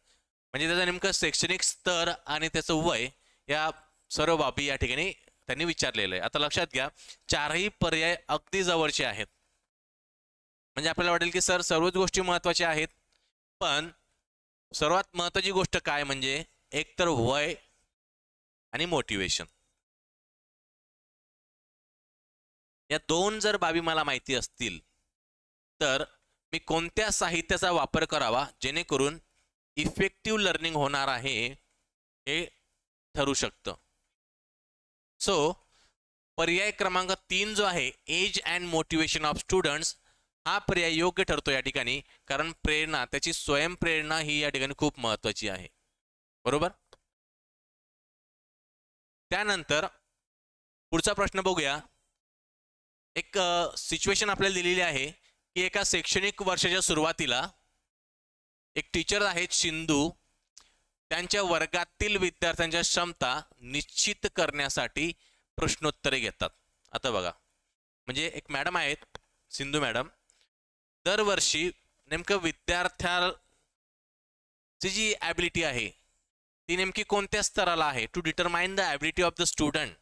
Speaker 1: म्हणजे त्याचं नेमकं शैक्षणिक स्तर आणि त्याचं वय या सर्व बाबी या ठिकाणी त्यांनी विचारलेलं आहे. आता लक्षात घ्या 4ही पर्याय अगदी जवळचे आहेत. म्हणजे आपल्याला वाटेल की सर सर्वच गोष्टी महत्त्वाच्या आहेत पण सर्वात महत्त्वाची गोष्ट काय म्हणजे एक तर वय आणि मोटिवेशन या 2 जर बाबी मला माहिती असतील तर मी कोणत्या साहित्याचा वापर करावा जेणेकरून इफेक्टिव्ह लर्निंग होणार आहे हे ठरू शकतं. सो पर्याय क्रमांक 3 जो आहे age and motivation of students हा पर्याय योग्य ठरतो या ठिकाणी कारण प्रेरणा त्याची स्वयंप्रेरणा ही या ठिकाणी खूप महत्त्वाची आहे. बरोबर. त्यानंतर पुढचा प्रश्न बघूया. एक सिच्युएशन आपल्याला दिलेली आहे की एका शैक्षणिक वर्षाच्या सुरुवातीला एक टीचर आहेत सिंधू त्यांच्या वर्गातील विद्यार्थ्यांच्या क्षमता निश्चित करण्यासाठी प्रश्नोत्तरे घेतात. आता बघा म्हणजे एक मॅडम आहेत सिंधू मॅडम दरवर्षी नेमकं विद्यार्थ्याची जी ॲबिलिटी आहे ती नेमकी कोणत्या स्तराला आहे to determine the ability of the student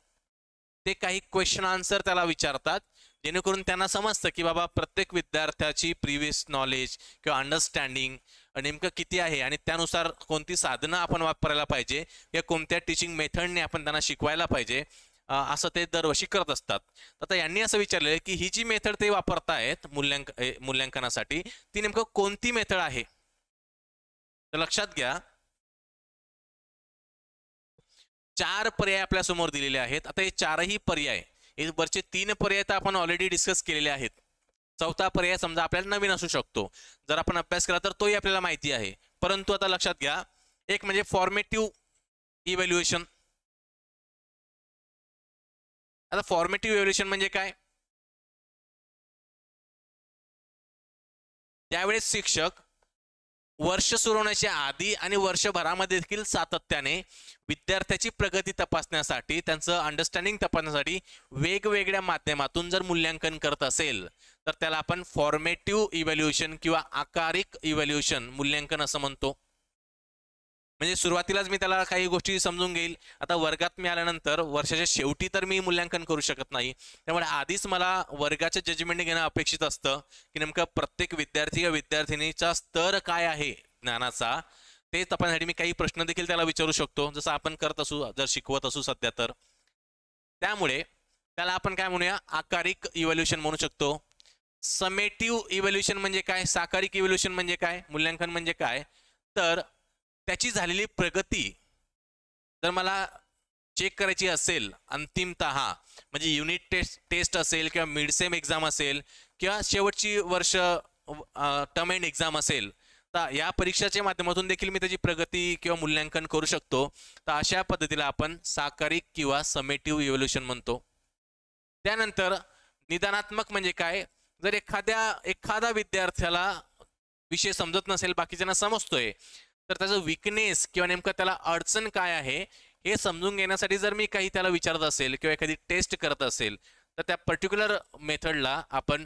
Speaker 1: ते काही क्वेश्चन आन्सर त्याला विचारतात जेणेकरून त्यांना समजतं की बाबा प्रत्येक विद्यार्थ्याची प्रिव्हियस नॉलेज किंवा अंडरस्टँडिंग नेमकं किती आहे आणि त्यानुसार कोणती साधनं आपण वापरायला पाहिजे या कोणत्या टीचिंग मेथडने आपण त्यांना शिकवायला पाहिजे असं ते दरवर्षी करत असतात. आता यांनी असं विचारलेलं की ही जी मेथड ते वापरतायत मूल्यांकनासाठी ती नेमकं कोणती मेथड आहे. तर लक्षात घ्या 4 पर्याय आपल्या समोर दिलेले आहेत. आता हे 4ही पर्याय वरचे 3 पर्याय तर आपण ऑलरेडी डिस्कस केलेले आहेत. 4था पर्याय समजा आपल्याला नवीन असू शकतो जर आपण अभ्यास केला तर तोही आपल्याला माहिती आहे. परंतु आता लक्षात घ्या एक म्हणजे फॉर्मेटिव्ह इव्हॅल्युएशन. आता फॉर्मेटिव्ह इव्हॅल्युएशन म्हणजे काय त्यावेळेस शिक्षक वर्ष सुरू होण्याच्या आधी आणि वर्षभरामध्ये देखील सातत्याने विद्यार्थ्याची प्रगती तपासण्यासाठी, त्यांचं अंडरस्टँडिंग तपासण्यासाठी वेगवेगळ्या माध्यमातून जर मूल्यांकन करत असेल तर त्याला आपण फॉर्मेटिव्ह इव्हॅल्युएशन किंवा आकारिक इव्हॅल्युएशन मूल्यांकन असं म्हणतो. म्हणजे सुरुवातीलाच मी त्याला काही गोष्टी समजून घेईल. आता वर्गात मी आल्यानंतर वर्षाच्या शेवटी तर मी मूल्यांकन करू शकत नाही, त्यामुळे आधीच मला वर्गाचे जजमेंट घेणं अपेक्षित असतं की नेमकं प्रत्येक विद्यार्थी किंवा विद्यार्थिनीचा स्तर काय आहे ज्ञानाचा, ते तपासण्यासाठी मी काही प्रश्न देखील त्याला विचारू शकतो, जसं आपण करत असू, जर शिकवत असू सध्या तर. त्यामुळे त्याला आपण काय म्हणूया, आकारिक इव्हॅल्युएशन म्हणू शकतो. समेटिव्ह इव्हॅल्युएशन म्हणजे काय, साकारिक इव्हॅल्युएशन म्हणजे काय, मूल्यांकन म्हणजे काय, तर त्याची झालेली प्रगती जर मला चेक करायची असेल अंतिमतः, म्हणजे युनिट टेस्ट असेल किंवा मिड सेम एक्झाम असेल किंवा शेवटची वर्ष टर्म एंड एक्झाम असेल, तर या परीक्षेच्या माध्यमातून देखील मी त्याची प्रगती किंवा मूल्यांकन करू शकतो. तर अशा पद्धतीला आपण साकारिक किंवा समेटिव्ह इव्हॅल्युएशन म्हणतो. त्यानंतर निदानात्मक म्हणजे काय, जर एखादा विद्यार्थ्याला विषय समजत नसेल, बाकीच्यांना समजतोय, तर त्याचं विकनेस किंवा नेमकं त्याला अडचण काय आहे हे समजून घेण्यासाठी जर मी काही त्याला विचारत असेल किंवा एखादी टेस्ट करत असेल तर त्या पर्टिक्युलर मेथडला आपण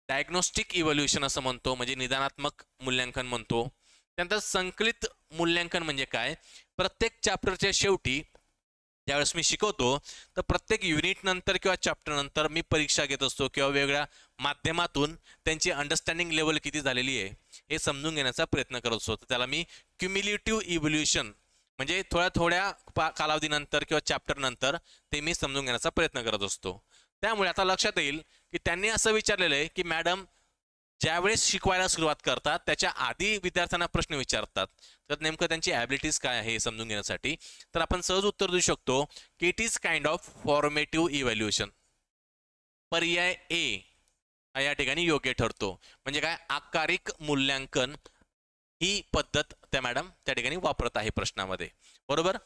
Speaker 1: डायग्नोस्टिक इव्हॅल्युएशन असं म्हणतो, म्हणजे निदानात्मक मूल्यांकन म्हणतो. त्यानंतर संकलित मूल्यांकन म्हणजे काय, प्रत्येक चॅप्टरच्या शेवटी ज्यावेळेस मी शिकवतो तर प्रत्येक युनिट नंतर किंवा चॅप्टर नंतर मी परीक्षा घेत असतो किंवा वेगवेगळ्या माध्यमातून त्यांची अंडरस्टँडिंग लेवल किती झालेली आहे हे समजून घेण्याचा प्रयत्न करत असतो. त्याला मी क्युम्युलेटिव्ह इव्हॅल्युएशन म्हणजे थोड्या कालावधीनंतर किंवा चॅप्टर नंतर ते मी समजून घेण्याचा प्रयत्न करत असतो. त्यामुळे आता लक्षात येईल की त्यांनी असं विचारलेलं आहे की मॅडम ज्यावेळेस शिकवायला सुरुवात करतात त्याच्या आधी विद्यार्थ्यांना प्रश्न विचारतात, तर नेमकं त्यांची ॲबिलिटीज काय आहे हे समजून घेण्यासाठी. तर आपण सहज उत्तर देऊ शकतो की it is kind of formative evaluation. पर्याय ए या ठिकाणी योग्य ठरतो. म्हणजे काय, आकारिक मूल्यांकन ही पद्धत त्या मॅडम त्या ठिकाणी वापरत आहे प्रश्नामध्ये, बरोबर.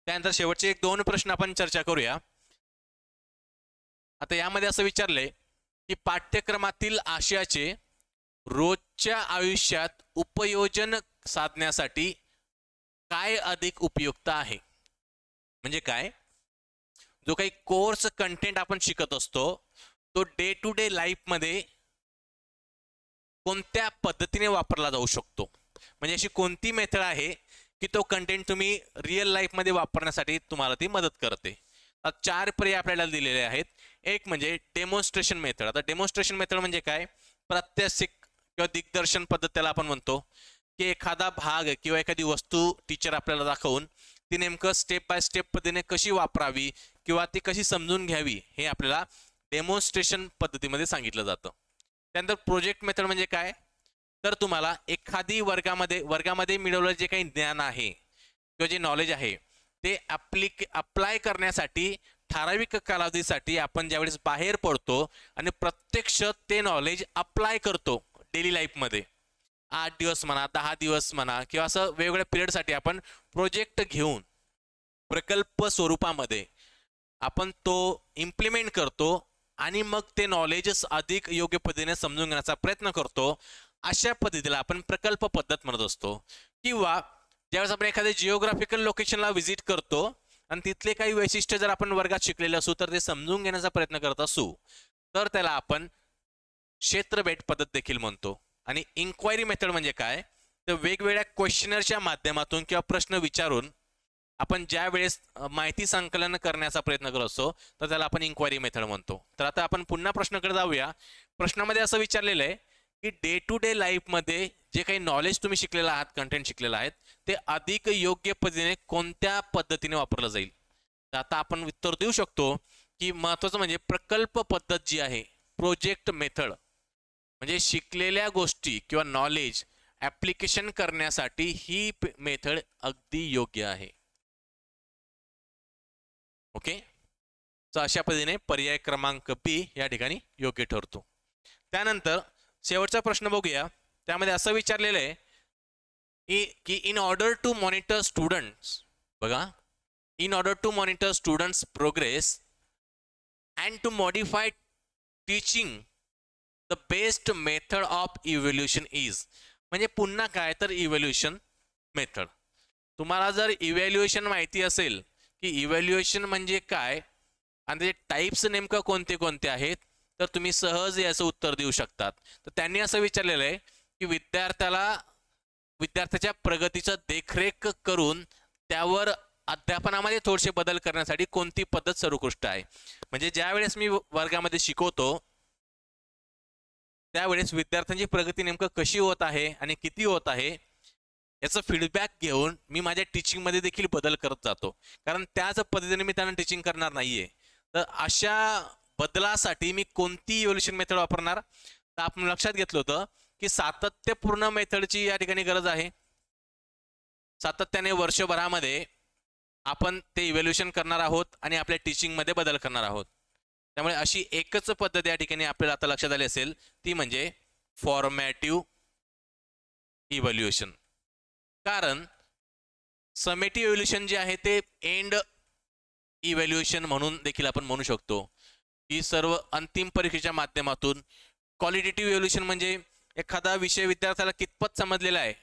Speaker 1: त्यानंतर शेवटचे 1-2 प्रश्न आपण चर्चा करूया. आता यामध्ये असं विचारलंय की पाठ्यक्रमातील आशयाचे रोजच्या आयुष्यात उपयोजन साधण्यासाठी काय अधिक उपयुक्त आहे. म्हणजे काय, जो काही कोर्स कंटेंट आपण शिकत असतो तो डे टू डे लाईफमध्ये कोणत्या पद्धतीने वापरला जाऊ शकतो, म्हणजे अशी कोणती मेथड आहे की तो कंटेंट तुम्ही रिअल लाईफमध्ये वापरण्यासाठी तुम्हाला ती मदत करते. 4 पर्याय आपल्याला दिलेले आहेत. एक म्हणजे डेमॉन्स्ट्रेशन मेथड. आता डेमॉन्स्ट्रेशन मेथड म्हणजे काय, प्रात्यक्षिक किंवा दिग्दर्शन पद्धत त्याला आपण म्हणतो, की एखादा भाग किंवा एखादी वस्तू टीचर आपल्याला दाखवून ती नेमकं स्टेप बाय स्टेप पद्धतीने कशी वापरावी किंवा ती कशी समजून घ्यावी हे आपल्याला डेमॉन्स्ट्रेशन पद्धतीमध्ये सांगितलं जातं. त्यानंतर प्रोजेक्ट मेथड म्हणजे काय, तर तुम्हाला एखादी वर्गामध्ये मिळवलेलं जे काही ज्ञान आहे किंवा जे नॉलेज आहे ते अप्लाय करण्यासाठी ठराविक कालावधीसाठी आपण ज्यावेळेस बाहेर पडतो आणि प्रत्यक्ष ते नॉलेज अप्लाय करतो डेली लाईफमध्ये, 8 दिवस म्हणा, 10 दिवस म्हणा, किंवा असं वेगवेगळ्या पिरियडसाठी आपण प्रोजेक्ट घेऊन प्रकल्प स्वरूपामध्ये आपण तो इम्प्लिमेंट करतो आणि मग ते नॉलेज अधिक योग्य पद्धतीने समजून घेण्याचा प्रयत्न करतो. अशा पद्धतीला आपण प्रकल्प पद्धत म्हणत असतो. किंवा ज्यावेळेस आपण एखाद्या जिओग्राफिकल लोकेशनला व्हिजिट करतो आणि तिथले काही वैशिष्ट्य जर आपण वर्गात शिकलेले असू तर ते समजून घेण्याचा प्रयत्न करत असू तर त्याला आपण क्षेत्रभेट पद्धत देखील म्हणतो. आणि इन्क्वायरी मेथड म्हणजे काय, तर वेगवेगळ्या क्वेश्चनरच्या माध्यमातून किंवा प्रश्न विचारून आपण ज्या वेळेस माहिती संकलन करण्याचा प्रयत्न करत असतो तर त्याला आपण इन्क्वायरी मेथड म्हणतो. तर आता आपण पुन्हा प्रश्नाकडे जाऊया. प्रश्नामध्ये असं विचारलेलं आहे की डे टू डे लाईफमध्ये जे काही नॉलेज तुम्ही शिकलेलं आहात, कंटेंट शिकलेलं आहेत, ते अधिक योग्य पद्धतीने कोणत्या पद्धतीने वापरलं जाईल. तर आता आपण उत्तर देऊ शकतो की महत्त्वाचं म्हणजे प्रकल्प पद्धत जी आहे, प्रोजेक्ट मेथड, म्हणजे शिकलेल्या गोष्टी किंवा नॉलेज ॲप्लिकेशन करण्यासाठी ही मेथड अगदी योग्य आहे. ओके, तर अशा पद्धतीने पर्याय क्रमांक बी या ठिकाणी योग्य ठरतो. त्यानंतर शेवटचा प्रश्न बघूया. त्यामध्ये असं विचारलेलं आहे की in order to monitor students, बघा, in order to monitor students progress and to modify teaching the best method of evaluation is, म्हणजे पुन्हा काय तर इव्हॅल्युएशन मेथड. तुम्हाला जर इव्हॅल्युएशन माहिती असेल की इव्हॅल्युएशन म्हणजे काय आणि त्याचे टाईप्स नेमकं कोणते कोणते आहेत, तर तुम्ही सहज याचं उत्तर देऊ शकतात. तर त्यांनी असं विचारलेलं आहे की विद्यार्थ्याच्या प्रगतीचं देखरेख करून त्यावर अध्यापनामध्ये थोडेसे बदल करण्यासाठी कोणती पद्धत सर्वोत्कृष्ट आहे. म्हणजे ज्या वेळेस मी वर्गामध्ये शिकवतो त्यावेळेस विद्यार्थ्यांची प्रगती नेमकं कशी होत आहे आणि किती होत आहे याचा फीडबॅक घेऊन मी माझ्या टीचिंगमध्ये देखील बदल करत जातो, कारण त्याच पद्धतीने मी त्यांना टीचिंग करणार नाहीये. तर अशा बदलासाठी मी कोणती इव्हॅल्युएशन मेथड वापरणार, तर आपण लक्षात घेतलं होतं की सातत्यपूर्ण मेथडची या ठिकाणी गरज आहे. सातत्याने वर्षभरामध्ये आपण ते इव्हॅल्युएशन करणार आहोत आणि आपल्या टीचिंगमध्ये बदल करणार आहोत. त्यामुळे अशी एकच पद्धत या ठिकाणी आपल्याला आता लक्षात आली असेल, ती म्हणजे फॉर्मॅटिव्ह इव्हॅल्युएशन. कारण समेटिव्ह इव्हॅल्युएशन जे आहे ते एंड इव्हॅल्युएशन म्हणून देखील आपण म्हणू शकतो, की सर्व अंतिम परीक्षेच्या माध्यमातून. क्वालिटेटिव्ह इव्हॅल्युएशन म्हणजे एखादा विषय विद्यार्थ्याला कितपत समजलेला आहे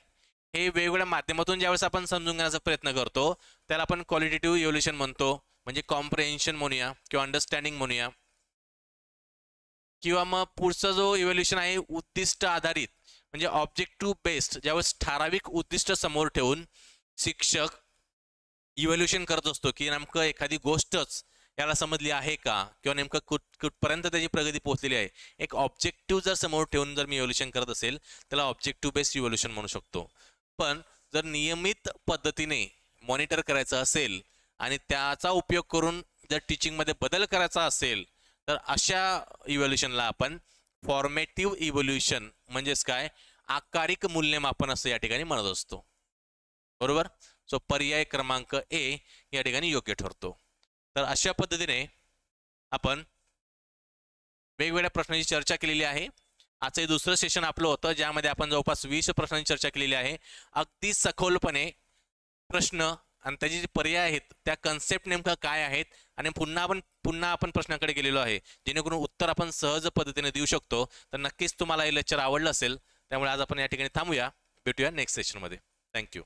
Speaker 1: हे वेगवेगळ्या माध्यमातून ज्यावेळेस आपण समजून घेण्याचा प्रयत्न करतो त्याला आपण क्वालिटेटिव्ह इव्हॅल्युएशन म्हणतो. म्हणजे कॉम्प्रेहेन्शन म्हणूया किंवा अंडरस्टँडिंग म्हणूया. किंवा मग पुढचा जो इव्हॅल्युएशन आहे उद्दिष्ट आधारित, म्हणजे ऑब्जेक्टिव्ह बेस्ड, ज्यावेळेस ठराविक उद्दिष्ट समोर ठेवून शिक्षक इव्हॅल्युएशन करत असतो की नेमकं एखादी गोष्टच याला समजली आहे का किंवा नेमकं कुठपर्यंत त्याची प्रगती पोहोचलेली आहे. एक ऑब्जेक्टिव्ह जर समोर ठेवून जर मी इव्हॅल्युएशन करत असेल त्याला ऑब्जेक्टिव्ह बेस्ड इव्हॅल्युएशन म्हणू शकतो. पण जर नियमित पद्धतीने मॉनिटर करायचं असेल आणि त्याचा उपयोग करून जर टीचिंगमध्ये बदल करायचा असेल तर अशा इव्हॅल्युएशनला आपण फॉर्मेटिव्ह इव्हॅल्युएशन म्हणजेच काय आकारिक मूल्यमापन असं या ठिकाणी म्हणत असतो. बरोबर. सो पर्याय क्रमांक ए या ठिकाणी योग्य ठरतो. तर अशा पद्धतीने आपण वेगवेगळ्या प्रश्नांची चर्चा केलेली आहे. आजचं दुसरं सेशन आपलं होतं ज्यामध्ये आपण जवळपास 20 प्रश्नांची चर्चा केलेली आहे. अगदी सखोलपणे प्रश्न आणि त्याचे जे पर्याय आहेत त्या कन्सेप्ट नेमका काय आहेत आणि पुन्हा आपण प्रश्नाकडे गेलेलो आहे, जेणेकरून उत्तर आपण सहज पद्धतीने देऊ शकतो. तर नक्कीच तुम्हाला हे लेक्चर आवडलं असेल. त्यामुळे आज आपण या ठिकाणी थांबूया. भेटूया नेक्स्ट सेशनमध्ये. थँक्यू.